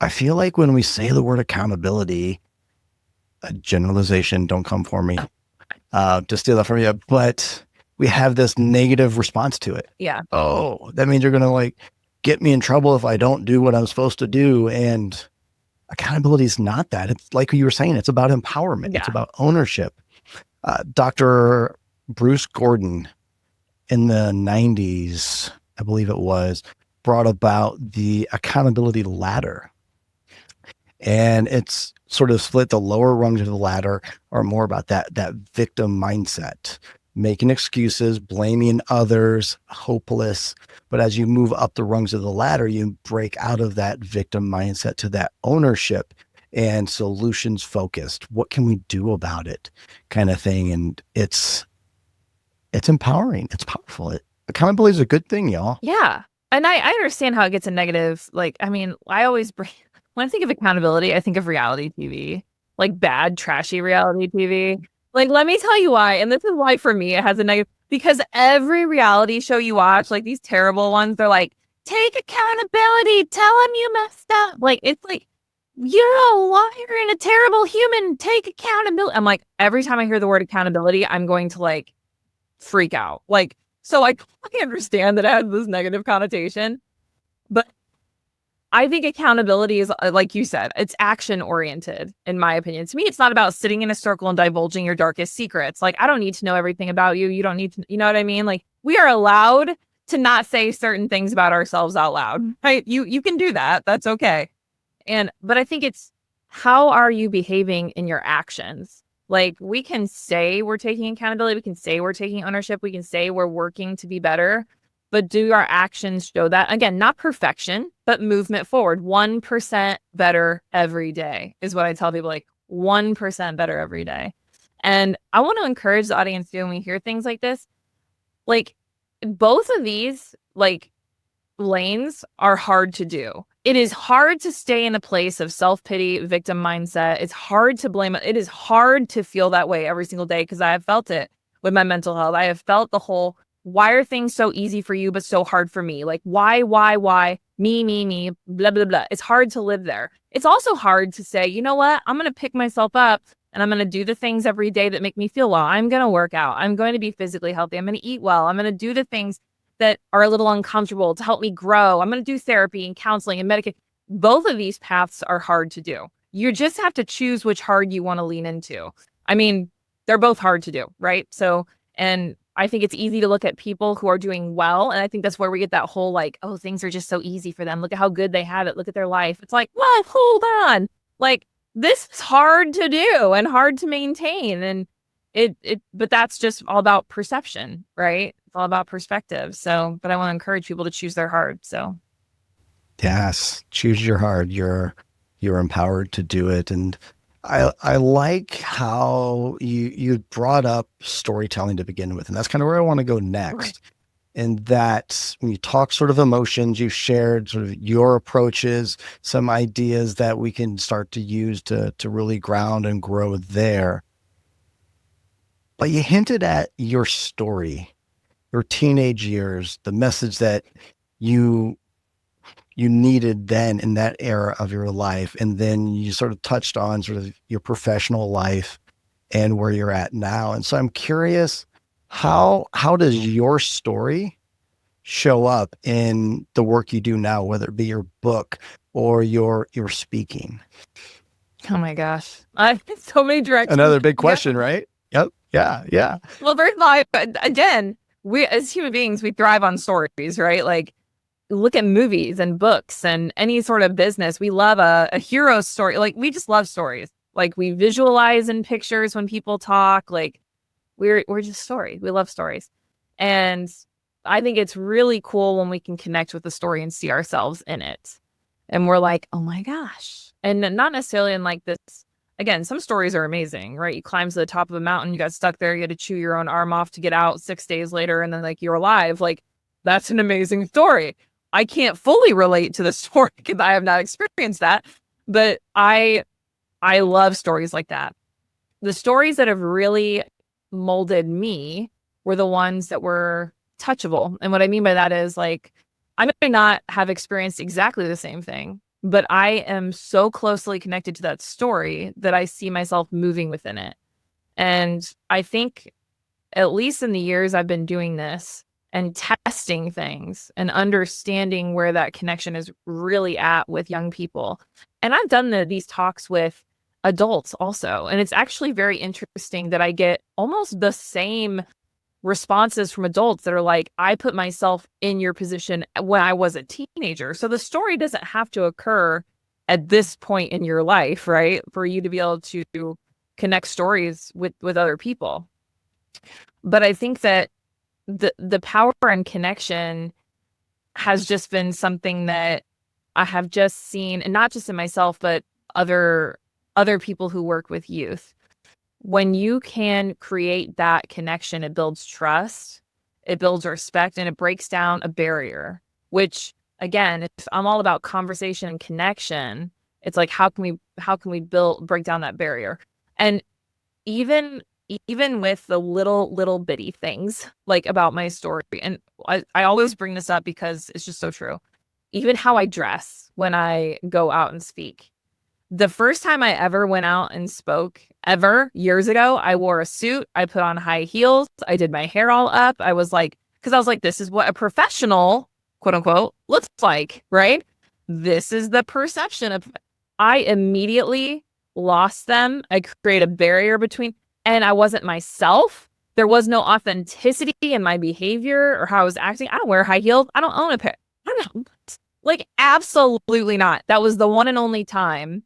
feel like when we say the word accountability, a generalization, don't come for me, to steal that from you, but we have this negative response to it. Yeah. Oh, that means you're going to like get me in trouble if I don't do what I'm supposed to do. And accountability is not that. It's like you were saying, it's about empowerment. Yeah. It's about ownership. Dr. Bruce Gordon in the 90s, I believe it was, brought about the accountability ladder. And it's sort of split. The lower rungs of the ladder are more about that victim mindset, making excuses, blaming others, hopeless. But as you move up the rungs of the ladder, you break out of that victim mindset to that ownership and solutions focused. What can we do about it kind of thing? And it's empowering. It's powerful. Accountability is a good thing, y'all. Yeah. And I understand how it gets a negative. Like, I mean, when I think of accountability, I think of reality TV, like bad, trashy reality TV. Like, let me tell you why. And this is why for me, it has a negative, because every reality show you watch, like these terrible ones, they're like, take accountability, tell them you messed up. Like, it's like, you're a liar and a terrible human, take accountability. I'm like, every time I hear the word accountability, I'm going to like freak out. Like, so I understand that it has this negative connotation, but I think accountability is, like you said, it's action oriented, in my opinion. To me, it's not about sitting in a circle and divulging your darkest secrets. Like, I don't need to know everything about you. You don't need to, you know what I mean? Like, we are allowed to not say certain things about ourselves out loud, right? You can do that. That's okay. But I think it's, how are you behaving in your actions? Like, we can say we're taking accountability. We can say we're taking ownership. We can say we're working to be better. But do our actions show that? Again, not perfection, but movement forward. 1% better every day is what I tell people, like 1% better every day. And I want to encourage the audience too, when we hear things like this, like both of these like lanes are hard to do. It is hard to stay in a place of self-pity, victim mindset. It's hard to blame. It is hard to feel that way every single day because I have felt it with my mental health. I have felt the whole why are things so easy for you but so hard for me? Like, why, me, blah, blah, blah. It's hard to live there. It's also hard to say, you know what? I'm going to pick myself up and I'm going to do the things every day that make me feel well. I'm going to work out. I'm going to be physically healthy. I'm going to eat well. I'm going to do the things that are a little uncomfortable to help me grow. I'm going to do therapy and counseling and medication. Both of these paths are hard to do. You just have to choose which hard you want to lean into. I mean, they're both hard to do, right? So, and I think it's easy to look at people who are doing well. And I think that's where we get that whole like, oh, things are just so easy for them. Look at how good they have it. Look at their life. It's like, well, hold on. Like, this is hard to do and hard to maintain. And but that's just all about perception, right? It's all about perspective. So, but I want to encourage people to choose their hard. So, Yes, choose your hard. You're empowered to do it. And I like how you brought up storytelling to begin with. And that's kind of where I want to go next. And that when you talk sort of emotions, you shared sort of your approaches, some ideas that we can start to use to really ground and grow there. But you hinted at your story, your teenage years, the message that you needed then in that era of your life. And then you sort of touched on sort of your professional life and where you're at now. And so I'm curious, how does your story show up in the work you do now, whether it be your book or your speaking? oh my gosh, I so many directions. Another big question, right? Yep. Yeah. Well, first of all, again, we as human beings, we thrive on stories, right? Like, look at movies and books and any sort of business. We love a hero story. Like, we just love stories. Like, we visualize in pictures when people talk. Like, we're just stories. We love stories. And I think it's really cool when we can connect with the story and see ourselves in it. And we're like, oh my gosh. And not necessarily in like this. Again, some stories are amazing, right? You climb to the top of a mountain, you got stuck there, you had to chew your own arm off to get out 6 days later, and then like you're alive. Like, that's an amazing story. I can't fully relate to the story because I have not experienced that, but I love stories like that. The stories that have really molded me were the ones that were touchable. And what I mean by that is, like, I may not have experienced exactly the same thing, but I am so closely connected to that story that I see myself moving within it. And I think, at least in the years I've been doing this, and testing things and understanding where that connection is really at with young people. And I've done these talks with adults also. And it's actually very interesting that I get almost the same responses from adults that are like, I put myself in your position when I was a teenager. So the story doesn't have to occur at this point in your life, right? For you to be able to connect stories with other people. But I think that the power and connection has just been something that I have just seen, and not just in myself, but other people who work with youth. When you can create that connection, it builds trust, it builds respect, and it breaks down a barrier, which, again, if I'm all about conversation and connection, it's like, how can we break down that barrier? And even with the little bitty things like about my story, and I always bring this up because it's just so true. Even how I dress when I go out and speak. The first time I ever went out and spoke, years ago, I wore a suit, I put on high heels, I did my hair all up. I was like, this is what a professional, quote unquote, looks like, right? This is the perception of. I immediately lost them. I created a barrier between. And I wasn't myself. There was no authenticity in my behavior or how I was acting. I don't wear high heels. I don't own a pair. I don't know. Like, absolutely not. That was the one and only time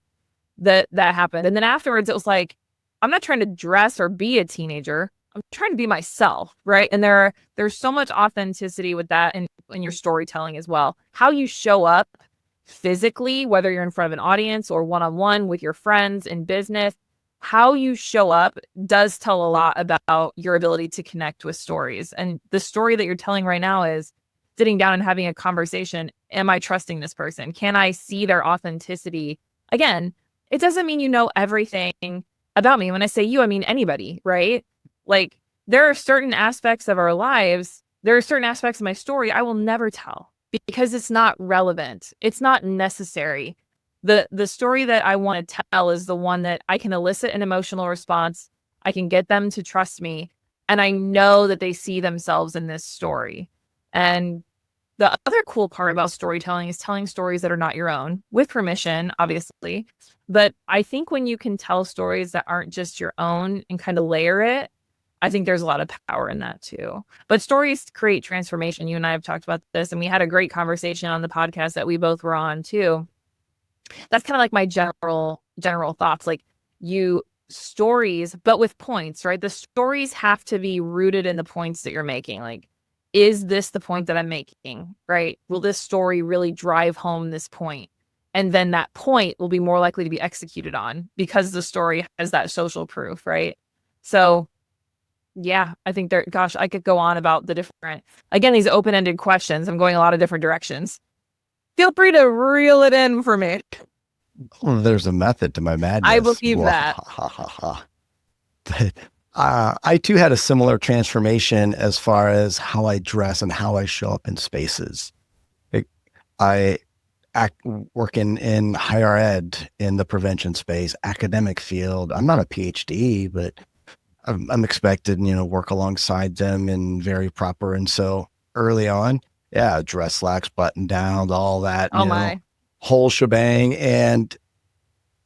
that happened. And then afterwards, it was like, I'm not trying to dress or be a teenager. I'm trying to be myself, right? And there's so much authenticity with that in your storytelling as well. How you show up physically, whether you're in front of an audience or one-on-one with your friends in business, how you show up does tell a lot about your ability to connect with stories. And the story that you're telling right now is sitting down and having a conversation. Am I trusting this person? Can I see their authenticity? Again, it doesn't mean you know everything about me. When I say you, I mean anybody, right? Like, there are certain aspects of our lives there are certain aspects of my story I will never tell because it's not relevant. It's not necessary. The story that I want to tell is the one that I can elicit an emotional response. I can get them to trust me. And I know that they see themselves in this story. And the other cool part about storytelling is telling stories that are not your own, with permission, obviously. But I think when you can tell stories that aren't just your own and kind of layer it, I think there's a lot of power in that too. But stories create transformation. You and I have talked about this, and we had a great conversation on the podcast that we both were on too. That's kind of like my general thoughts. Like, you stories, but with points, right? The stories have to be rooted in the points that you're making. Like, is this the point that I'm making, right? Will this story really drive home this point? And then that point will be more likely to be executed on because the story has that social proof, right? So yeah, I think gosh, I could go on about the different, again, these open-ended questions. I'm going a lot of different directions. Feel free to reel it in for me. Well, there's a method to my madness. I believe that. But I too had a similar transformation as far as how I dress and how I show up in spaces. I work in higher ed in the prevention space, academic field. I'm not a PhD, but I'm expected, work alongside them and very proper. And so early on, yeah, dress slacks, button downs, all that, my whole shebang. And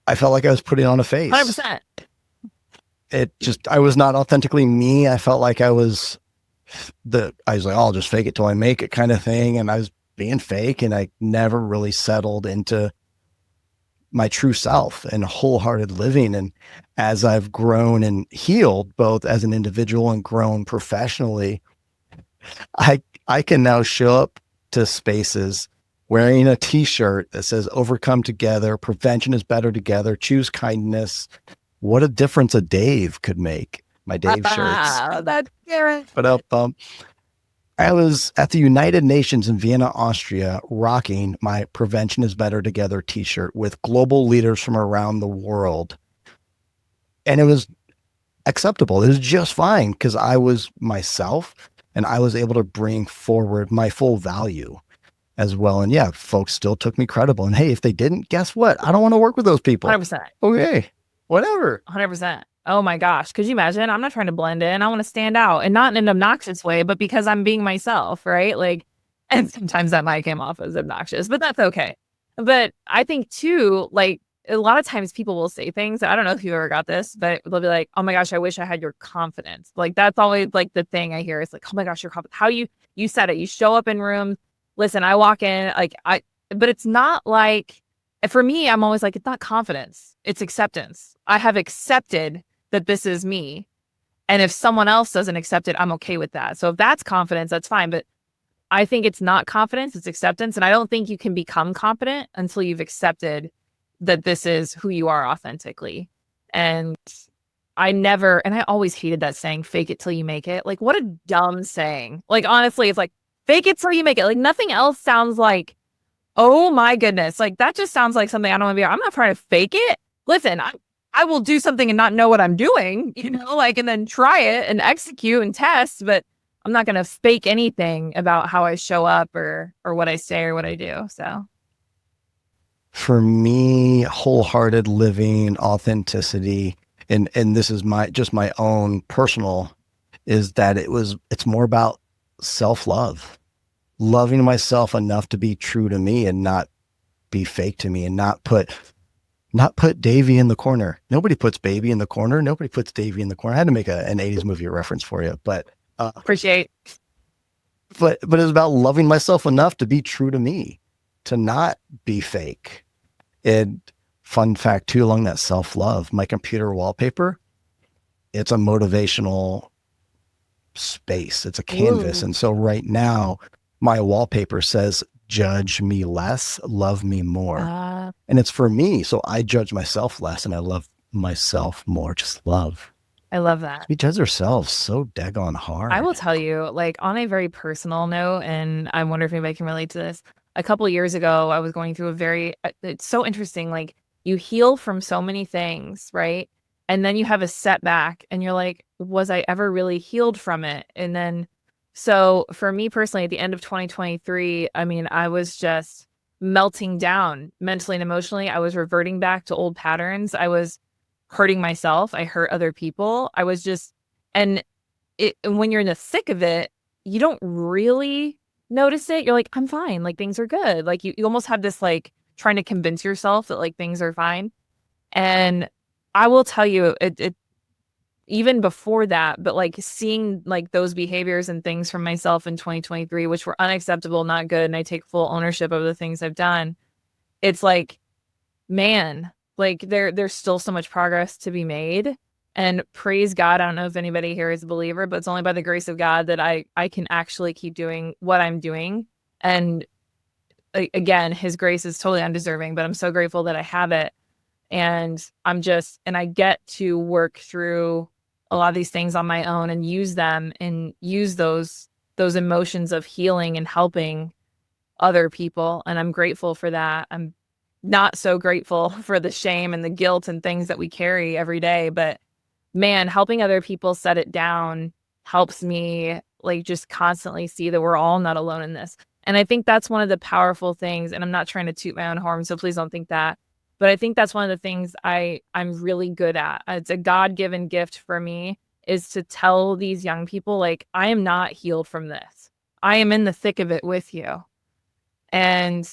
I felt like I was putting on a face. 100%. I was not authentically me. I felt like I was like, oh, I'll just fake it till I make it kind of thing. And I was being fake, and I never really settled into my true self and wholehearted living. And as I've grown and healed, both as an individual and grown professionally, I can now show up to spaces wearing a t-shirt that says "Overcome Together, Prevention is Better Together, Choose Kindness." What a difference a Dave could make. My Dave shirts. That's Garrett. But I was at the United Nations in Vienna, Austria, rocking my "Prevention is Better Together" t-shirt with global leaders from around the world. And it was acceptable. It was just fine because I was myself and I was able to bring forward my full value as well. And yeah, folks still took me credible. And hey, if they didn't, guess what? I don't want to work with those people. 100%. Okay, whatever. 100%. Oh my gosh. Could you imagine? I'm not trying to blend in. I want to stand out, and not in an obnoxious way, but because I'm being myself, right? Like, and sometimes that might come off as obnoxious, but that's okay. But I think too, like, a lot of times people will say things, I don't know if you ever got this, but they'll be like, "Oh my gosh, I wish I had your confidence." Like, that's always like the thing I hear. It's like, "Oh my gosh, your confidence." How you said it. You show up in rooms. Listen, I walk in, but it's not like, for me, I'm always like, it's not confidence. It's acceptance. I have accepted that this is me. And if someone else doesn't accept it, I'm okay with that. So if that's confidence, that's fine. But I think it's not confidence, it's acceptance. And I don't think you can become confident until you've accepted that this is who you are authentically. And I always hated that saying, "Fake it till you make it." Like, what a dumb saying. Like, honestly, it's like, fake it till you make it. Like, nothing else sounds like, oh my goodness. Like, that just sounds like something I don't want to be. I'm not trying to fake it. Listen, I will do something and not know what I'm doing, and then try it and execute and test, but I'm not going to fake anything about how I show up or what I say or what I do. So for me, wholehearted living, authenticity, and this is my own personal, is that it's more about self-love, loving myself enough to be true to me and not be fake to me, and not put Davey in the corner. Nobody puts baby in the corner. Nobody puts Davey in the corner. I had to make an 80s movie reference for you, but appreciate. But it's about loving myself enough to be true to me, to not be fake. And fun fact too, along that self-love, my computer wallpaper, it's a motivational space. It's a canvas. Ooh. And so right now my wallpaper says, "Judge me less, love me more." And it's for me. So I judge myself less and I love myself more. Just love. I love that. We judge ourselves so daggone hard. I will tell you, like, on a very personal note, and I wonder if anybody can relate to this. A couple of years ago, I was going through it's so interesting. Like, you heal from so many things, right? And then you have a setback and you're like, was I ever really healed from it? And then So for me personally, at the end of 2023, I mean, I was just melting down mentally and emotionally. I was reverting back to old patterns. I was hurting myself. I hurt other people. I was just, and and when you're in the thick of it, you don't really notice it. You're like, I'm fine. Like things are good. Like you almost have this like trying to convince yourself that like things are fine. And I will tell you, it even before that, but like seeing like those behaviors and things from myself in 2023, which were unacceptable, not good, and I take full ownership of the things I've done. It's like, man, like there's still so much progress to be made. And praise God, I don't know if anybody here is a believer, but it's only by the grace of God that I can actually keep doing what I'm doing. And again, his grace is totally undeserving, but I'm so grateful that I have it. And I get to work through a lot of these things on my own and use them and use those emotions of healing and helping other people. And I'm grateful for that. I'm not so grateful for the shame and the guilt and things that we carry every day. But man, helping other people set it down helps me like just constantly see that we're all not alone in this. And I think that's one of the powerful things. And I'm not trying to toot my own horn, so please don't think that. But I think that's one of the things I'm really good at. It's a God-given gift for me is to tell these young people, like, I am not healed from this. I am in the thick of it with you. And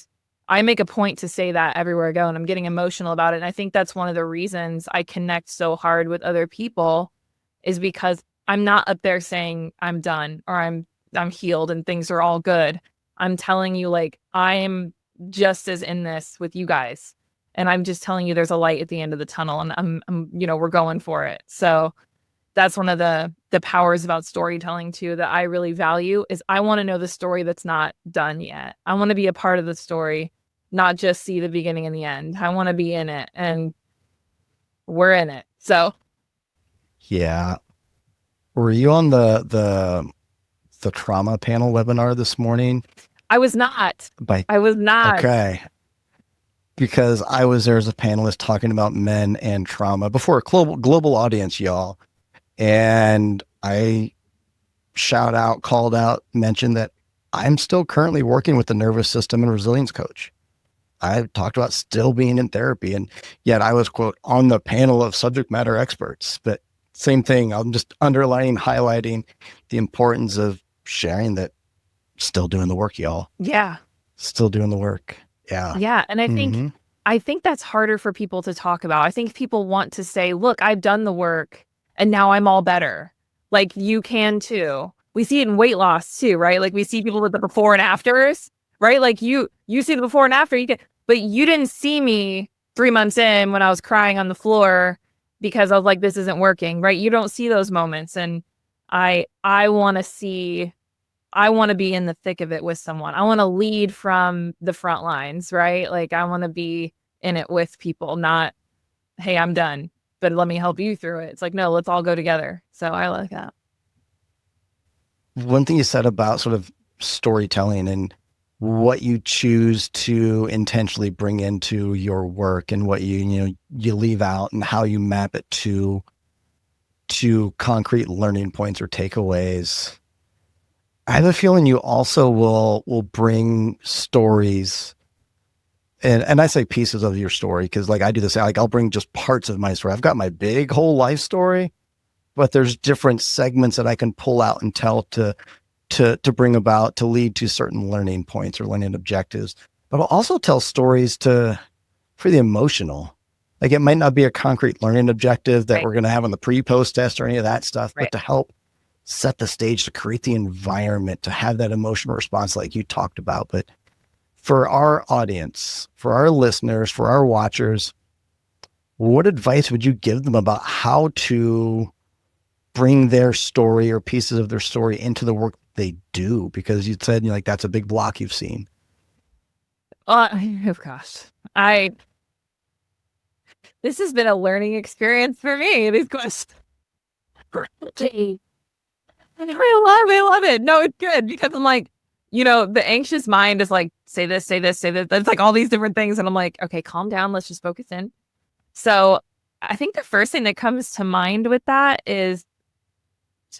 I make a point to say that everywhere I go, and I'm getting emotional about it. And I think that's one of the reasons I connect so hard with other people is because I'm not up there saying I'm done or I'm healed and things are all good. I'm telling you, like, I'm just as in this with you guys. And I'm just telling you there's a light at the end of the tunnel, and I'm we're going for it. So that's one of the powers about storytelling too that I really value is I want to know the story that's not done yet. I want to be a part of the story, not just see the beginning and the end. I want to be in it, and we're in it. So Yeah. Were you on the trauma panel webinar this morning? I was not. By I was not. Okay. Because I was there as a panelist talking about men and trauma before a global audience, y'all. And I called out, mentioned that I'm still currently working with the nervous system and resilience coach. I talked about still being in therapy, and yet I was, quote, on the panel of subject matter experts. But same thing, I'm just underlining, highlighting the importance of sharing that still doing the work, y'all. Yeah. Still doing the work. Yeah. Yeah. And I think that's harder for people to talk about. I think people want to say, look, I've done the work and now I'm all better. Like you can too. We see it in weight loss too, right? Like we see people with the before and afters, right? Like you see the before and after, but you didn't see me 3 months in when I was crying on the floor because I was like, this isn't working, right? You don't see those moments. And I want to be in the thick of it with someone. I want to lead from the front lines, right? Like I want to be in it with people, not, hey, I'm done, but let me help you through it. It's like, no, let's all go together. So I like that. One thing you said about sort of storytelling and what you choose to intentionally bring into your work and what you leave out and how you map it to concrete learning points or takeaways. I have a feeling you also will bring stories, and I say pieces of your story because like I do this, like I'll bring just parts of my story. I've got my big whole life story, but there's different segments that I can pull out and tell to bring about to lead to certain learning points or learning objectives. But I'll also tell stories for the emotional. Like it might not be a concrete learning objective that we're going to have on the pre-post test or any of that stuff, but to help set the stage, to create the environment, to have that emotional response like you talked about. But for our audience, for our listeners, for our watchers, what advice would you give them about how to bring their story or pieces of their story into the work they do? Because you said like that's a big block you've seen. Of course. This has been a learning experience for me. These questions. I love it. No, it's good because I'm like, the anxious mind is like, say this, say this, say that. That's like all these different things. And I'm like, okay, calm down. Let's just focus in. So I think the first thing that comes to mind with that is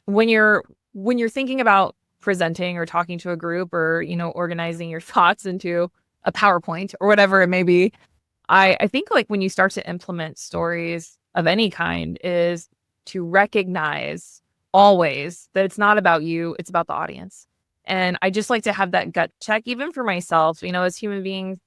when you're thinking about presenting or talking to a group or, organizing your thoughts into a PowerPoint or whatever it may be. I think like when you start to implement stories of any kind is to recognize always that it's not about you, it's about the audience. And I just like to have that gut check, even for myself, as human beings.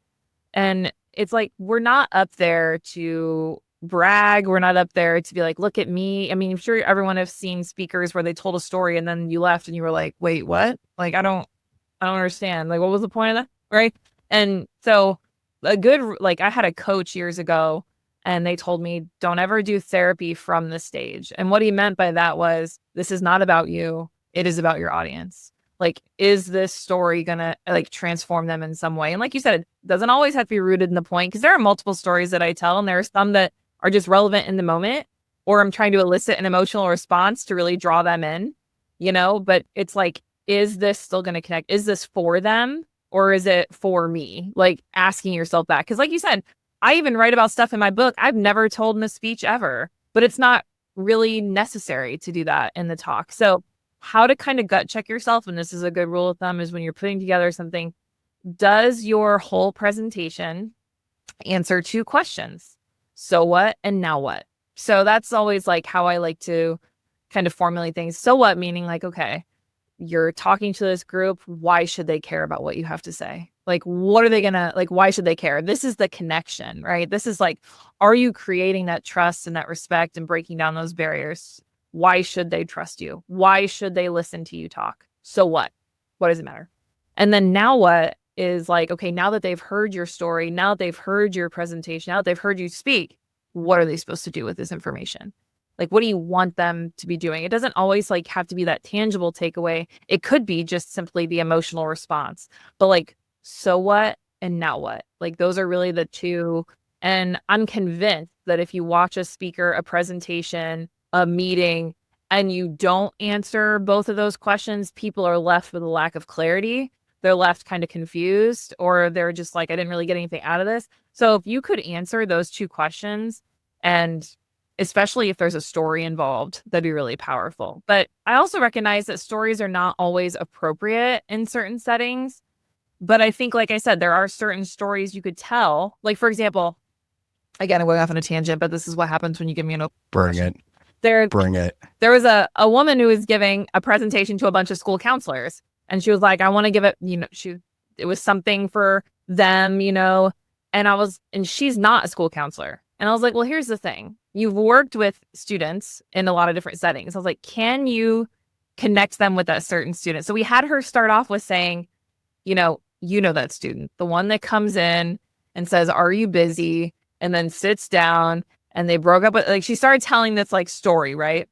And it's like, we're not up there to brag. We're not up there to be like, look at me. I mean, I'm sure everyone has seen speakers where they told a story and then you left and you were like, wait, what? Like, I don't understand. Like, what was the point of that? Right. And so I had a coach years ago and they told me, don't ever do therapy from the stage. And what he meant by that was, this is not about you. It is about your audience. Like, is this story going to like transform them in some way? And like you said, it doesn't always have to be rooted in the point, because there are multiple stories that I tell and there are some that are just relevant in the moment, or I'm trying to elicit an emotional response to really draw them in, but it's like, is this still going to connect? Is this for them or is it for me? Like, asking yourself that. Because like you said, I even write about stuff in my book I've never told in a speech ever, but it's not really necessary to do that in the talk. So how to kind of gut check yourself, and this is a good rule of thumb, is when you're putting together something, does your whole presentation answer 2 questions? So what and now what? So that's always like how I like to kind of formulate things. So what, meaning like, okay, you're talking to this group. Why should they care about what you have to say? Like, what are they gonna, like, why should they care? This is the connection, right? This is like, are you creating that trust and that respect and breaking down those barriers? Why should they trust you? Why should they listen to you talk? So what? What does it matter? And then now what is like, okay, now that they've heard your story, now that they've heard your presentation, now that they've heard you speak, what are they supposed to do with this information? Like, what do you want them to be doing? It doesn't always like have to be that tangible takeaway. It could be just simply the emotional response, but like, so what and now what? Like, those are really the 2. And I'm convinced that if you watch a speaker, a presentation, a meeting, and you don't answer both of those questions, people are left with a lack of clarity. They're left kind of confused, or they're just like, I didn't really get anything out of this. So if you could answer those 2 questions, and especially if there's a story involved, that'd be really powerful. But I also recognize that stories are not always appropriate in certain settings. But I think, like I said, there are certain stories you could tell. Like, for example, again, I'm going off on a tangent, but this is what happens when you give me an open question. Bring it. There was a woman who was giving a presentation to a bunch of school counselors, and she was like, I want to give it, it was something for them, and she's not a school counselor. And I was like, well, here's the thing. You've worked with students in a lot of different settings. I was like, can you connect them with that certain student? So we had her start off with saying, that student, the one that comes in and says, are you busy? And then sits down, and they broke up. Like, she started telling this like story, right?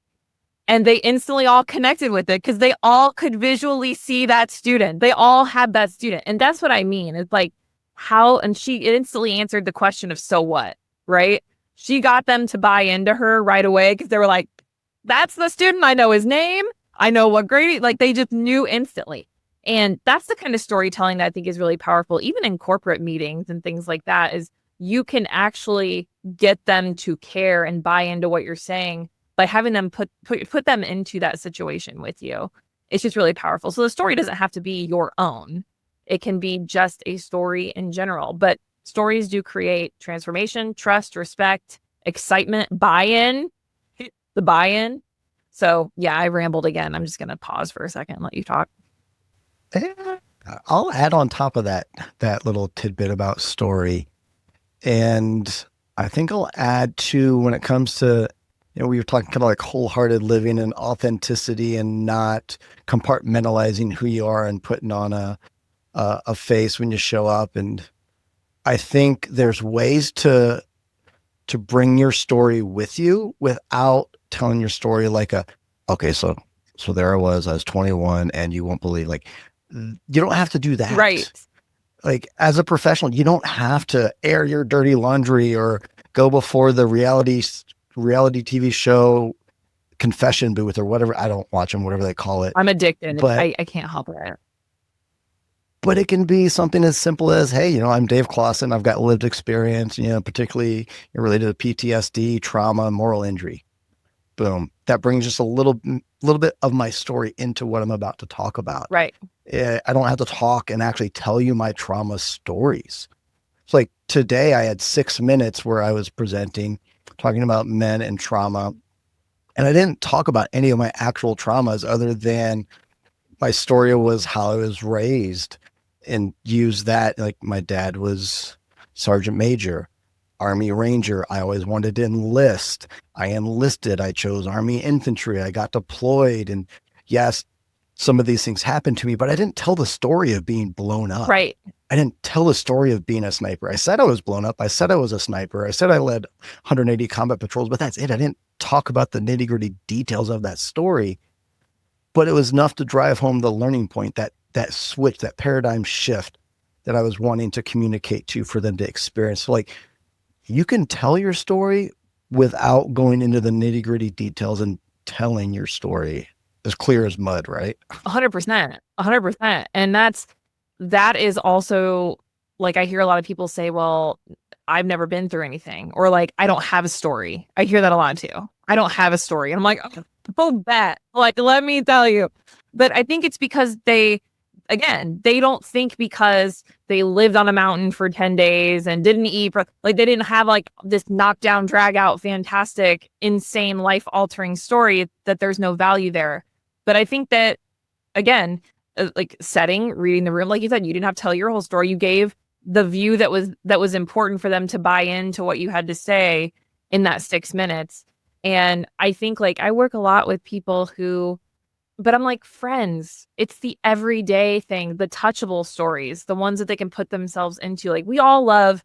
And they instantly all connected with it because they all could visually see that student. They all had that student. And that's what I mean. It's like and she instantly answered the question of, so what, right? She got them to buy into her right away because they were like, that's the student. I know his name. I know what grade. Like, they just knew instantly. And that's the kind of storytelling that I think is really powerful, even in corporate meetings and things like that, is you can actually get them to care and buy into what you're saying by having them put them into that situation with you. It's just really powerful. So the story doesn't have to be your own. It can be just a story in general, but stories do create transformation, trust, respect, excitement, buy-in, the buy-in. So yeah, I rambled again. I'm just going to pause for a second and let you talk. I'll add on top of that little tidbit about story. And I think I'll add to, when it comes to, we were talking kind of like wholehearted living and authenticity and not compartmentalizing who you are and putting on a face when you show up. And I think there's ways to bring your story with you without telling your story like okay, so there I was 21 and you won't believe, like, you don't have to do that. Right. Like, as a professional, you don't have to air your dirty laundry or go before the reality TV show confession booth or whatever. I don't watch them, whatever they call it. I'm addicted. But I can't help it. But it can be something as simple as, hey, I'm Dave Closson. I've got lived experience, particularly related to PTSD, trauma, moral injury. Boom. that brings just a little bit of my story into what I'm about to talk about. Right. I don't have to talk and actually tell you my trauma stories. It's like today I had 6 minutes where I was presenting, talking about men and trauma. And I didn't talk about any of my actual traumas other than my story was how I was raised, and use that. Like, my dad was Sergeant Major, Army Ranger. I always wanted to enlist. I enlisted. I chose Army Infantry. I got deployed. And yes, some of these things happened to me, but I didn't tell the story of being blown up. Right. I didn't tell the story of being a sniper. I said I was blown up. I said I was a sniper. I said I led 180 combat patrols, but that's it. I didn't talk about the nitty gritty details of that story, but it was enough to drive home the learning point, that switch, that paradigm shift that I was wanting to communicate to for them to experience. So, like, you can tell your story without going into the nitty gritty details and telling your story as clear as mud, right? 100%. 100%. And that is also, like, I hear a lot of people say, well, I've never been through anything, or like, I don't have a story. I hear that a lot too. I don't have a story. And I'm like, oh, bet. Like, let me tell you. But I think it's because they don't think because they lived on a mountain for 10 days and didn't eat, like, they didn't have like this knockdown, drag out, fantastic, insane, life altering story, that there's no value there. But I think that, again, like, setting, reading the room, like you said, you didn't have to tell your whole story. You gave the view that was important for them to buy into what you had to say in that 6 minutes. And I think, like, I work a lot with people who, but I'm like, friends, it's the everyday thing, the touchable stories, the ones that they can put themselves into. Like, we all love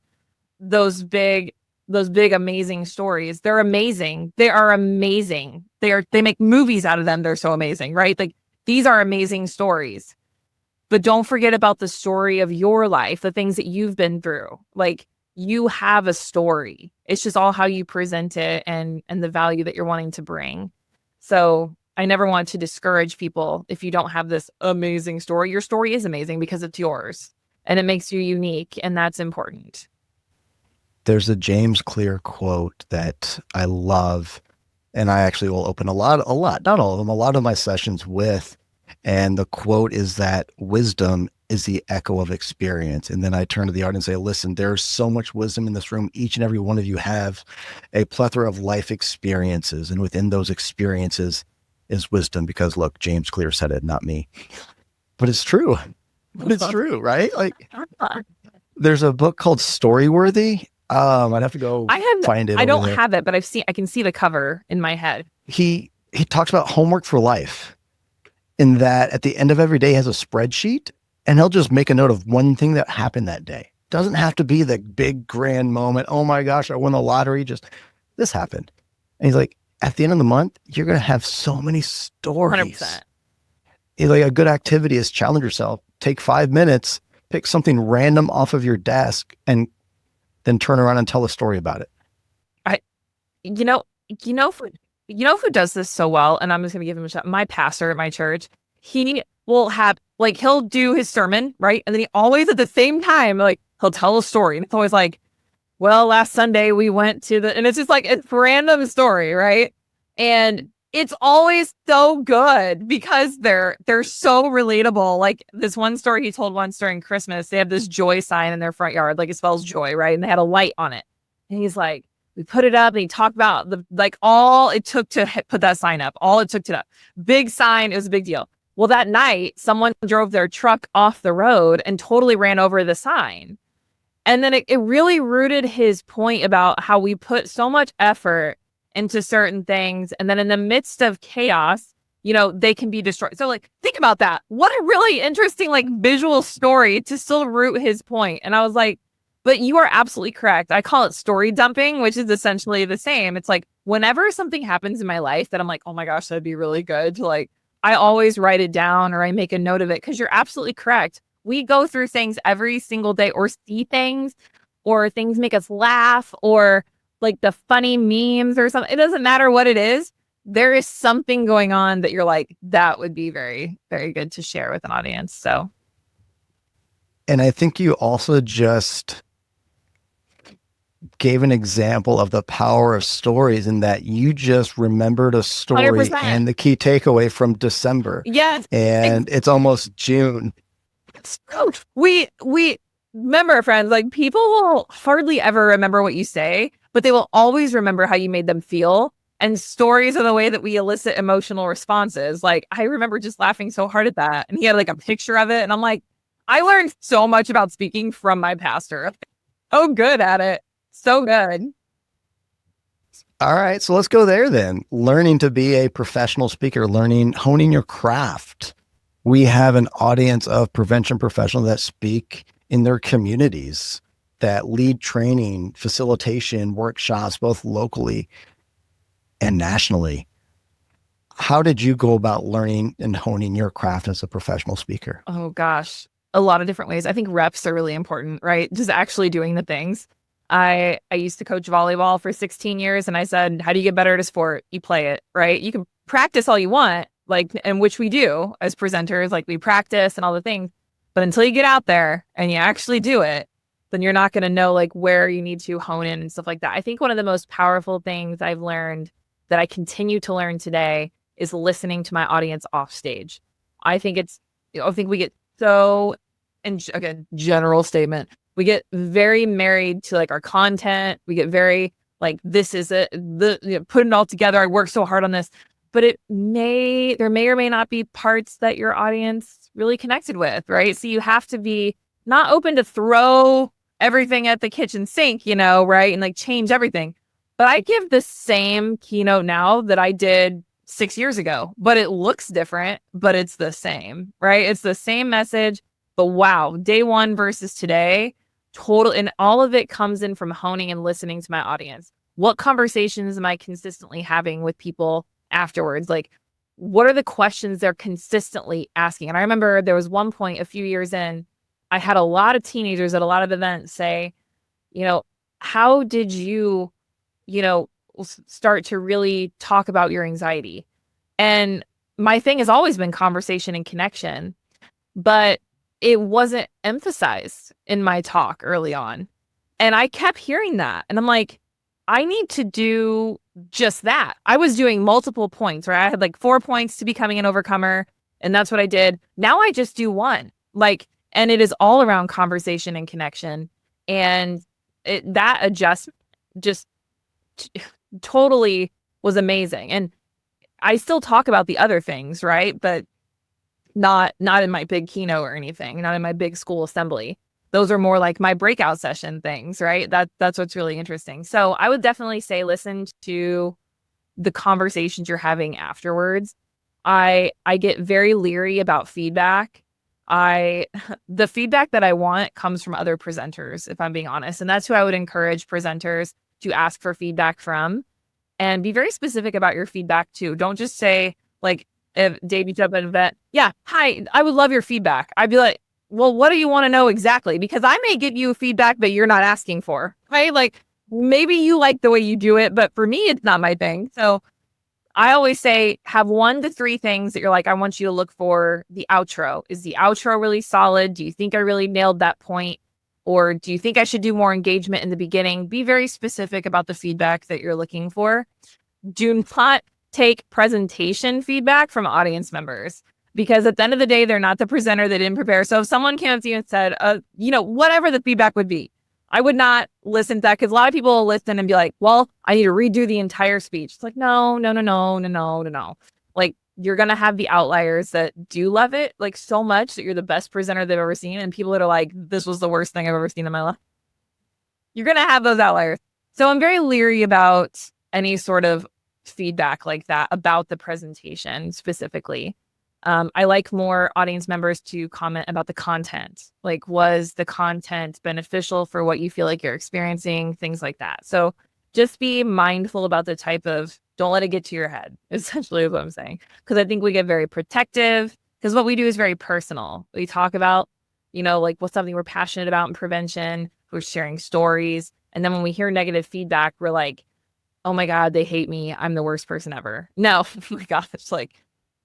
those big, amazing stories. They're amazing. They are amazing. They make movies out of them. They're so amazing, right? Like, these are amazing stories. But don't forget about the story of your life, the things that you've been through. Like, you have a story. It's just all how you present it and the value that you're wanting to bring. So I never want to discourage people if you don't have this amazing story. Your story is amazing because it's yours and it makes you unique, and that's important. There's a James Clear quote that I love, and I actually will open a lot, not all of them, a lot of my sessions with. And the quote is that wisdom is the echo of experience. And then I turn to the audience and say, listen, there's so much wisdom in this room. Each and every one of you have a plethora of life experiences. And within those experiences is wisdom, because look, James Clear said it, not me. But it's true. But it's true, right? Like, there's a book called Storyworthy. I'd have to go find it. I don't have it, but I can see the cover in my head. He talks about homework for life, in that at the end of every day he has a spreadsheet, and he'll just make a note of one thing that happened that day. Doesn't have to be the big grand moment. Oh my gosh, I won the lottery. Just, this happened. And he's like, at the end of the month, you're going to have so many stories. 100%. Like, a good activity is challenge yourself. Take 5 minutes, pick something random off of your desk, and then turn around and tell a story about it. You know who does this so well, and I'm just going to give him a shout. My pastor at my church, he will have, like, he'll do his sermon, right? And then he always, at the same time, like, he'll tell a story. And it's always like, well, last Sunday we went to and it's just like, it's a random story, right? And it's always so good because they're so relatable. Like, this one story he told once during Christmas, they have this joy sign in their front yard, like, it spells joy, right? And they had a light on it. And he's like, we put it up, and he talked about all it took to put that sign up, all it took to that big sign. It was a big deal. Well, that night, someone drove their truck off the road and totally ran over the sign. And then it really rooted his point about how we put so much effort into certain things, and then in the midst of chaos, they can be destroyed. So, like, think about that. What a really interesting, like, visual story to still root his point. And I was like, but you are absolutely correct. I call it story dumping, which is essentially the same. It's like, whenever something happens in my life that I'm like, oh my gosh, that'd be really good to, like, I always write it down or I make a note of it, because you're absolutely correct. We go through things every single day, or see things, or things make us laugh, or like the funny memes or something. It doesn't matter what it is. There is something going on that you're like, that would be very, very good to share with an audience. So. And I think you also just, gave an example of the power of stories in that you just remembered a story 100%. and the key takeaway from December. Yes. And it's almost June. We remember, friends, like people will hardly ever remember what you say, but they will always remember how you made them feel. And stories are the way that we elicit emotional responses. Like I remember just laughing so hard at that. And he had like a picture of it. And I'm like, I learned so much about speaking from my pastor. Oh, good at it. So good. All right, so let's go there then. Learning to be a professional speaker, honing your craft. We have an audience of prevention professionals that speak in their communities, that lead training, facilitation, workshops, both locally and nationally. How did you go about learning and honing your craft as a professional speaker? Oh gosh, a lot of different ways. I think reps are really important, right? Just actually doing the things. I used to coach volleyball for 16 years and I said, how do you get better at a sport? You play it, right? You can practice all you want, like, and which we do as presenters, like we practice and all the things. But until you get out there and you actually do it, then you're not going to know like where you need to hone in and stuff like that. I think one of the most powerful things I've learned that I continue to learn today is listening to my audience off stage. I think we get so, and again, general statement, we get very married to like our content. We get very like, this is it, putting it all together. I worked so hard on this, but there may or may not be parts that your audience really connected with, right? So you have to be not open to throw everything at the kitchen sink, right? And like change everything. But I give the same keynote now that I did 6 years ago, but it looks different, but it's the same, right? It's the same message, but wow, day one versus today, and all of it comes in from honing and listening to my audience. What conversations am I consistently having with people afterwards? Like, what are the questions they're consistently asking? And I remember there was one point a few years in, I had a lot of teenagers at a lot of events say, how did you, start to really talk about your anxiety? And my thing has always been conversation and connection, but it wasn't emphasized in my talk early on. And I kept hearing that. And I'm like, I need to do just that. I was doing multiple points, right? I had like 4 points to becoming an overcomer. And that's what I did. Now I just do one. And it is all around conversation and connection. And that adjustment just totally was amazing. And I still talk about the other things, right? But not in my big keynote or anything, not in my big school assembly. Those are more like my breakout session things, right? That's what's really interesting. So I would definitely say listen to the conversations you're having afterwards. I get very leery about feedback. The feedback that I want comes from other presenters, if I'm being honest. And that's who I would encourage presenters to ask for feedback from, and be very specific about your feedback too. Don't just say like, if Dave, you jump at an event, yeah, hi, I would love your feedback. I'd be like, well, what do you want to know exactly? Because I may give you feedback that you're not asking for, right? Like maybe you like the way you do it, but for me, it's not my thing. So I always say have 1 to 3 things that you're like, I want you to look for the outro. Is the outro really solid? Do you think I really nailed that point? Or do you think I should do more engagement in the beginning? Be very specific about the feedback that you're looking for. Do not take presentation feedback from audience members, because at the end of the day, they're not the presenter. They didn't prepare. So if someone came up to you and said, whatever the feedback would be, I would not listen to that, because a lot of people will listen and be like, well, I need to redo the entire speech. It's like, no. Like, you're going to have the outliers that do love it like so much that you're the best presenter they've ever seen. And people that are like, this was the worst thing I've ever seen in my life. You're going to have those outliers. So I'm very leery about any sort of feedback like that about the presentation specifically. I like more audience members to comment about the content. Like, was the content beneficial for what you feel like you're experiencing? Things like that. So just be mindful about the type of, don't let it get to your head, essentially is what I'm saying. Because I think we get very protective, because what we do is very personal. We talk about, like what's something we're passionate about in prevention. We're sharing stories. And then when we hear negative feedback, we're like, oh my God, they hate me. I'm the worst person ever. No, oh my God, it's like,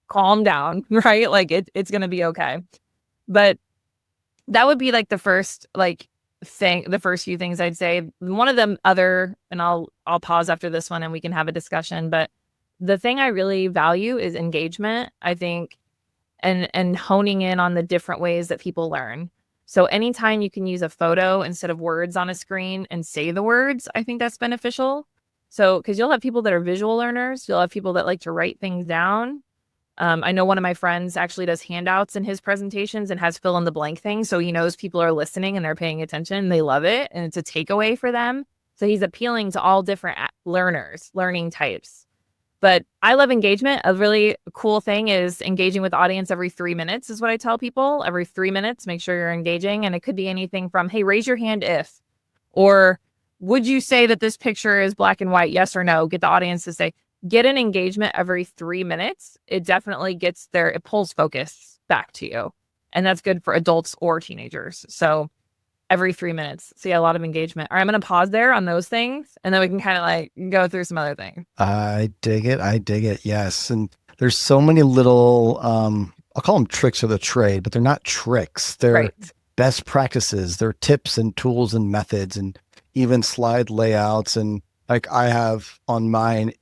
calm down, right? Like it's going to be okay. But that would be like the first like the first few things I'd say. One of them and I'll pause after this one and we can have a discussion, but the thing I really value is engagement, I think, and honing in on the different ways that people learn. So anytime you can use a photo instead of words on a screen and say the words, I think that's beneficial. So, because you'll have people that are visual learners, you'll have people that like to write things down. I know one of my friends actually does handouts in his presentations and has fill in the blank things. So he knows people are listening and they're paying attention and they love it. And it's a takeaway for them. So he's appealing to all different learning types. But I love engagement. A really cool thing is engaging with the audience every 3 minutes is what I tell people. Every 3 minutes, make sure you're engaging. And it could be anything from, hey, raise your hand if, or would you say that this picture is black and white? Yes or no? Get the audience to say, get an engagement every 3 minutes. It definitely it pulls focus back to you. And that's good for adults or teenagers. So every 3 minutes. So yeah, a lot of engagement. All right, I'm going to pause there on those things and then we can kind of like go through some other things. I dig it. Yes. And there's so many little, I'll call them tricks of the trade, but they're not tricks. They're best practices. They're tips and tools and methods and even slide layouts. And like I have on mine,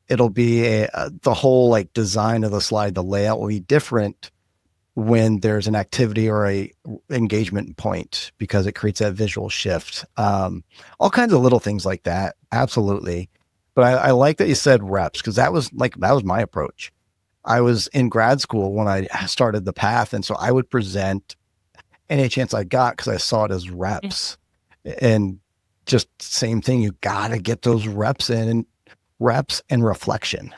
it'll be the whole like design of the slide, the layout will be different when there's an activity or a engagement point because it creates that visual shift. All kinds of little things like that. Absolutely. But I like that you said reps because that was my approach. I was in grad school when I started the path. And so I would present any chance I got because I saw it as reps. And just same thing, you got to get those reps in, and reps and reflection.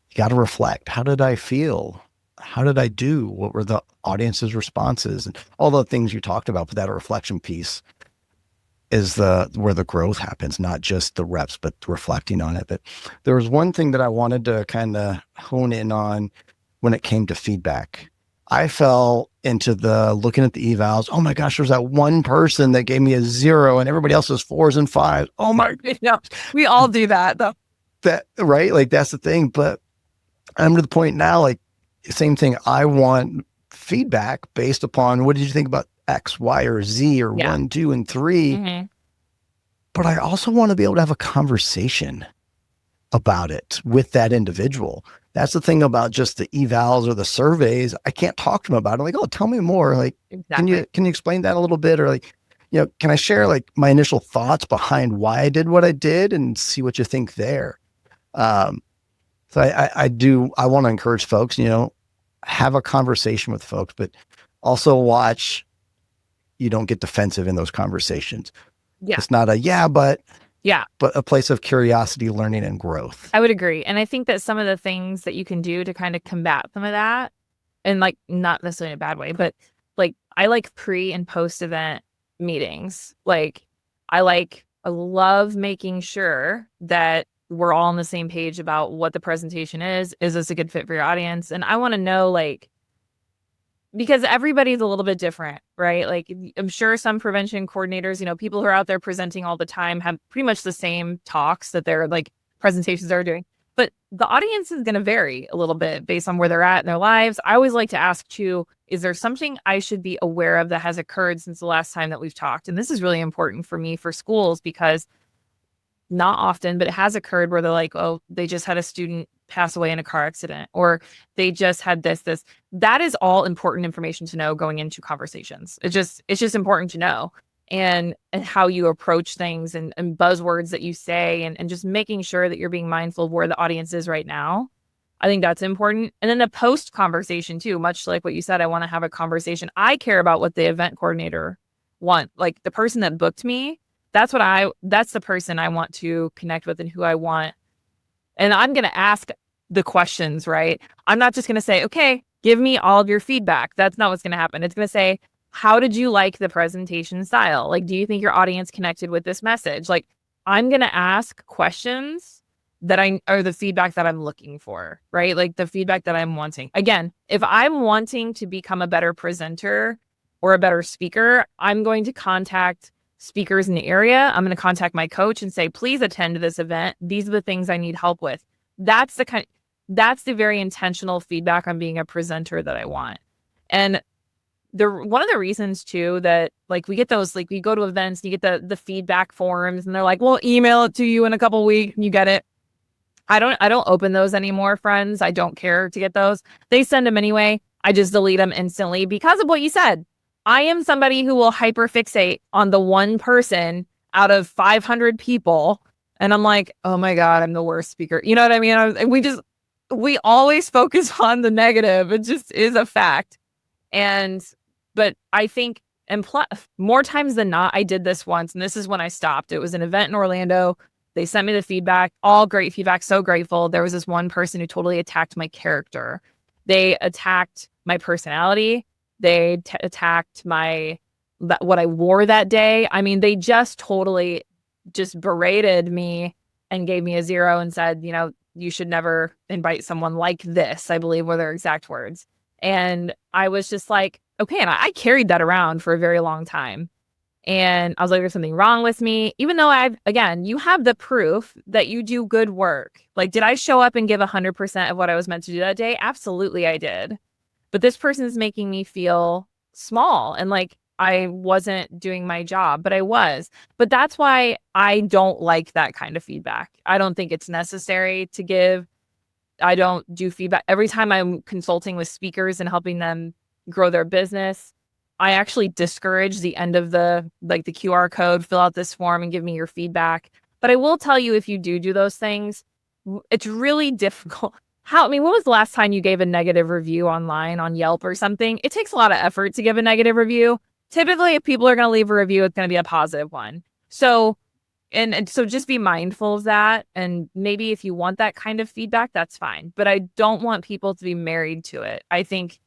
You got to reflect. How did I feel? How did I do? What were the audience's responses? And all the things you talked about, but that reflection piece is where the growth happens, not just the reps, but reflecting on it. But there was one thing that I wanted to kind of hone in on when it came to feedback. I fell into looking at the evals. Oh my gosh, there's that one person that gave me a 0 and everybody else is 4s and 5s. Oh my. No, we all do that though. Right? Like that's the thing. But I'm to the point now, like same thing. I want feedback based upon what did you think about X, Y, or Z, or 1, 2, and 3. Mm-hmm. But I also want to be able to have a conversation about it with that individual. That's the thing about just the evals or the surveys. I can't talk to them about it. I'm like, oh, tell me more. Like, exactly. Can you explain that a little bit? Or like, can I share like my initial thoughts behind why I did what I did and see what you think there? So I want to encourage folks, have a conversation with folks, but also watch you don't get defensive in those conversations. Yeah. It's not but a place of curiosity, learning, and growth. I would agree. And I think that some of the things that you can do to kind of combat some of that, and like not necessarily in a bad way, but like I like pre and post event meetings. Like I love making sure that we're all on the same page about what the presentation is. Is this a good fit for your audience? And I want to know, like, because everybody's a little bit different, right? Like I'm sure some prevention coordinators, people who are out there presenting all the time have pretty much the same talks that they're like presentations they're doing. But the audience is going to vary a little bit based on where they're at in their lives. I always like to ask too, is there something I should be aware of that has occurred since the last time that we've talked? And this is really important for me for schools because not often, but it has occurred where they're like, oh, they just had a student pass away in a car accident, or they just had this. That is all important information to know going into conversations. It's just important to know. And how you approach things and buzzwords that you say and just making sure that you're being mindful of where the audience is right now. I think that's important. And then the post conversation too, much like what you said, I want to have a conversation. I care about what the event coordinator want, like the person that booked me. That's the person I want to connect with and who I want. And I'm going to ask the questions, right? I'm not just going to say, okay, give me all of your feedback. That's not what's going to happen. It's going to say, how did you like the presentation style? Like, do you think your audience connected with this message? Like, I'm going to ask questions that are the feedback that I'm looking for, right? Like the feedback that I'm wanting. Again, if I'm wanting to become a better presenter or a better speaker, I'm going to contact speakers in the area. I'm going to contact my coach and say, please attend to this event. These are the things I need help with. That's the very intentional feedback on being a presenter that I want. And one of the reasons too that like we get those, like we go to events and you get the feedback forms and they're like, we'll email it to you in a couple weeks and you get it. I don't open those anymore, friends. I don't care to get those. They send them anyway. I just delete them instantly because of what you said. I am somebody who will hyperfixate on the one person out of 500 people. And I'm like, oh my God, I'm the worst speaker. You know what I mean? We always focus on the negative. It just is a fact. But I think, and more times than not, I did this once, and this is when I stopped. It was an event in Orlando. They sent me the feedback, all great feedback, so grateful. There was this one person who totally attacked my character. They attacked my personality. They attacked what I wore that day. I mean, they just totally just berated me and gave me a 0 and said, you should never invite someone like this, I believe were their exact words. And I was just like, okay. And I carried that around for a very long time. And I was like, there's something wrong with me, even though you have the proof that you do good work. Like, did I show up and give 100% of what I was meant to do that day? Absolutely, I did. But this person is making me feel small and like I wasn't doing my job, but I was. But that's why I don't like that kind of feedback. I don't think it's necessary to give. I don't do feedback. Every time I'm consulting with speakers and helping them grow their business, I actually discourage the end of the QR code, fill out this form and give me your feedback. But I will tell you, if you do those things, it's really difficult. When was the last time you gave a negative review online on Yelp or something? It takes a lot of effort to give a negative review. Typically, if people are going to leave a review, it's going to be a positive one. So, and so just be mindful of that. And maybe if you want that kind of feedback, that's fine. But I don't want people to be married to it. I think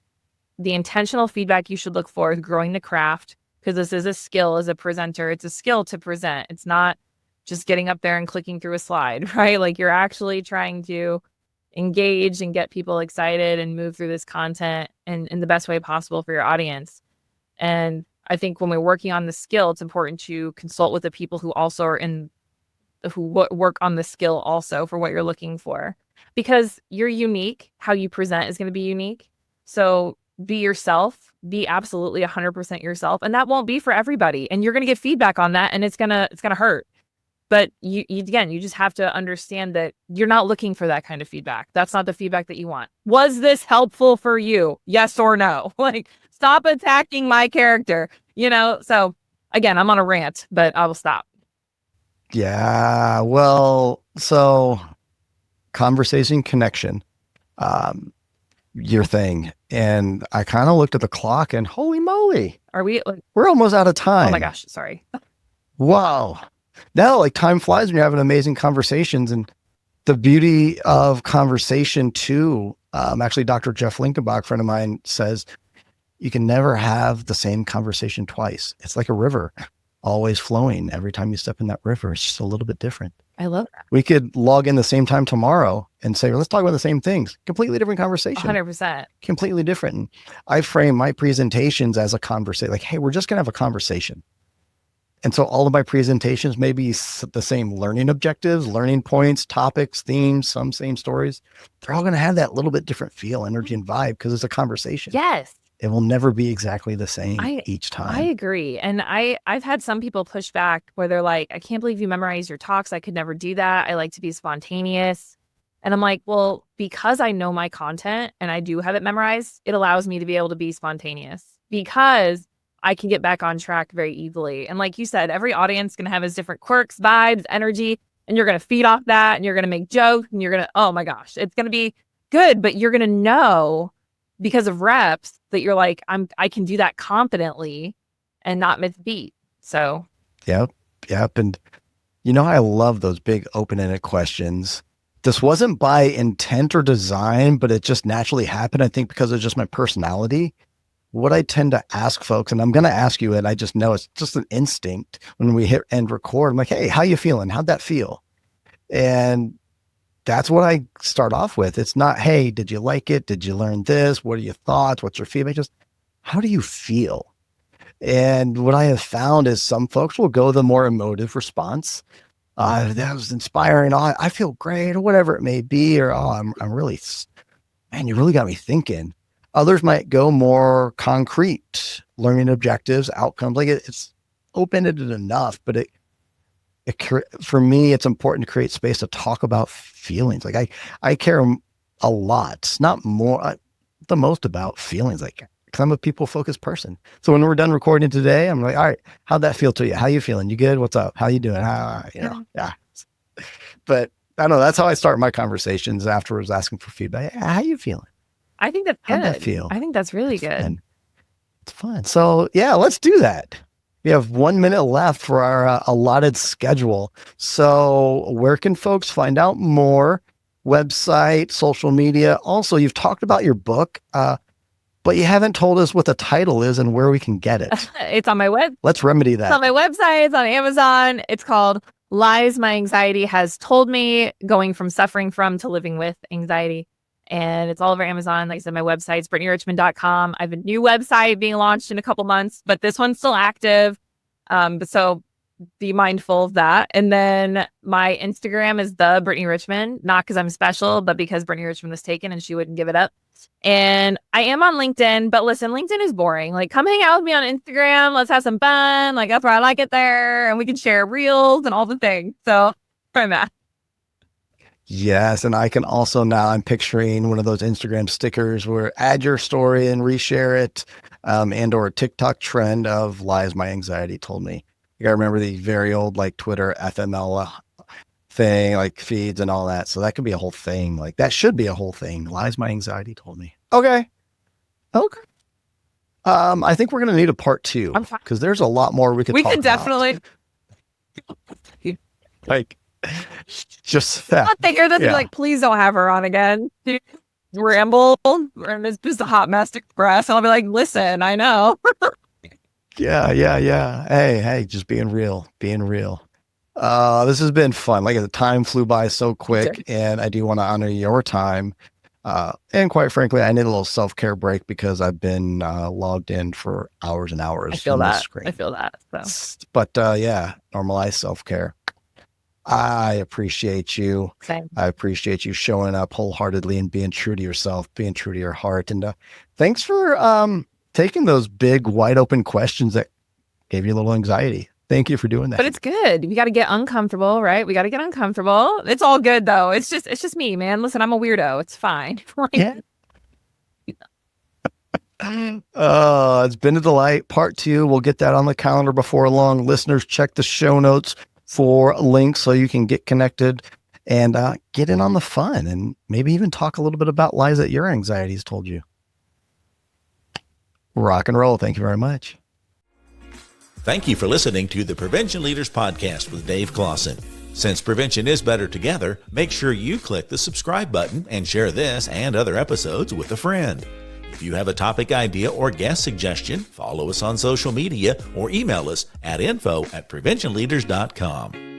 the intentional feedback you should look for is growing the craft, because this is a skill as a presenter. It's a skill to present. It's not just getting up there and clicking through a slide, right? Like, you're actually trying to engage and get people excited and move through this content in the best way possible for your audience. And I think when we're working on the skill, it's important to consult with the people who also are who work on the skill also for what you're looking for, because you're unique. How you present is going to be unique. So be yourself, be absolutely 100% yourself. And that won't be for everybody. And you're going to get feedback on that, and it's going to hurt. But you just have to understand that you're not looking for that kind of feedback. That's not the feedback that you want. Was this helpful for you? Yes or no? Like, stop attacking my character, So again, I'm on a rant, but I will stop. Yeah. Well, so conversation connection, your thing. And I kind of looked at the clock and holy moly, we're almost out of time. Oh my gosh. Sorry. Wow. Now, like, time flies when you're having amazing conversations. And the beauty of conversation too, actually, Dr. Jeff Linkenbach, friend of mine, says you can never have the same conversation twice. It's like a river, always flowing. Every time you step in that river, it's just a little bit different. I love that. We could log in the same time tomorrow and say, well, let's talk about the same things. Completely different conversation. 100%. Completely different. And I frame my presentations as a conversation. Like, hey, we're just going to have a conversation. And so all of my presentations may be the same learning objectives, learning points, topics, themes, some same stories. They're all going to have that little bit different feel, energy, and vibe, because it's a conversation. Yes. It will never be exactly the same each time. I agree. And I've had some people push back where they're like, I can't believe you memorize your talks. I could never do that. I like to be spontaneous. And I'm like, well, because I know my content and I do have it memorized, it allows me to be able to be spontaneous, because I can get back on track very easily. And like you said, every audience is going to have its different quirks, vibes, energy, and you're going to feed off that, and you're going to make jokes, and you're going to, oh my gosh, it's going to be good. But you're going to know, because of reps, that you're like, I can do that confidently and not miss beat. So. Yep. And I love those big open-ended questions. This wasn't by intent or design, but it just naturally happened, I think, because of just my personality. What I tend to ask folks, and I'm going to ask you it, I just know it's just an instinct when we hit end record. I'm like, hey, how you feeling? How'd that feel? And that's what I start off with. It's not, hey, did you like it? Did you learn this? What are your thoughts? What's your feedback? Just, how do you feel? And what I have found is some folks will go the more emotive response. That was inspiring. Oh, I feel great, or whatever it may be. Or, oh, I'm really, man, you really got me thinking. Others might go more concrete, learning objectives, outcomes. Like it's open-ended enough, but for me, it's important to create space to talk about feelings. Like I care a lot, not more, the most about feelings. Like, because I'm a people-focused person. So when we're done recording today, I'm like, all right, how'd that feel to you? How you feeling? You good? What's up? How you doing? Yeah. But I don't know. That's how I start my conversations afterwards, asking for feedback. Yeah, how you feeling? I think that's good. How'd that feel? I think that's really good. It's fun. So yeah, let's do that. We have 1 minute left for our allotted schedule. So where can folks find out more? Website, social media. Also, you've talked about your book, but you haven't told us what the title is and where we can get it. It's on my web. Let's remedy that. It's on my website. It's on Amazon. It's called Lies My Anxiety Has Told Me, Going from Suffering From to Living With Anxiety. And it's all over Amazon. Like I said, my website's BrittanyRichmond.com. I have a new website being launched in a couple months, but this one's still active. So be mindful of that. And then my Instagram is the Brittany Richmond, not because I'm special, but because Brittany Richmond was taken and she wouldn't give it up. And I am on LinkedIn, but listen, LinkedIn is boring. Like, come hang out with me on Instagram. Let's have some fun. Like, that's where I like it there. And we can share reels and all the things. So try that. Yes. And I can also now, I'm picturing one of those Instagram stickers where add your story and reshare it, and or a TikTok trend of Lies My Anxiety Told Me. You gotta remember the very old like Twitter FML thing, like feeds and all that. So that could be a whole thing. Like that should be a whole thing. Lies My Anxiety Told Me. Okay. I think we're gonna need a part 2 because there's a lot more we could talk about. Definitely like just that. not there that they're like, please don't have her on again. Ramble and it's just a hot mess to express. And I'll be like, listen, I know. Yeah. Hey, just being real. This has been fun. Like the time flew by so quick, and I do want to honor your time. And quite frankly, I need a little self-care break because I've been logged in for hours and hours. I feel that. So. But yeah, normalize self-care. I appreciate you. Same. I appreciate you showing up wholeheartedly and being true to yourself, being true to your heart. And thanks for taking those big, wide open questions that gave you a little anxiety. Thank you for doing that. But it's good. We got to get uncomfortable, right? We got to get uncomfortable. It's all good though. It's just me, man. Listen, I'm a weirdo. It's fine. Yeah. It's been a delight. Part 2, we'll get that on the calendar before long. Listeners, check the show notes for links so you can get connected and get in on the fun and maybe even talk a little bit about lies that your anxieties told you. Rock and roll. Thank you very much. Thank you for listening to the Prevention Leaders Podcast with Dave Closson. Since prevention is better together, make sure you click the subscribe button and share this and other episodes with a friend. If you have a topic idea or guest suggestion, follow us on social media or email us at info@preventionleaders.com.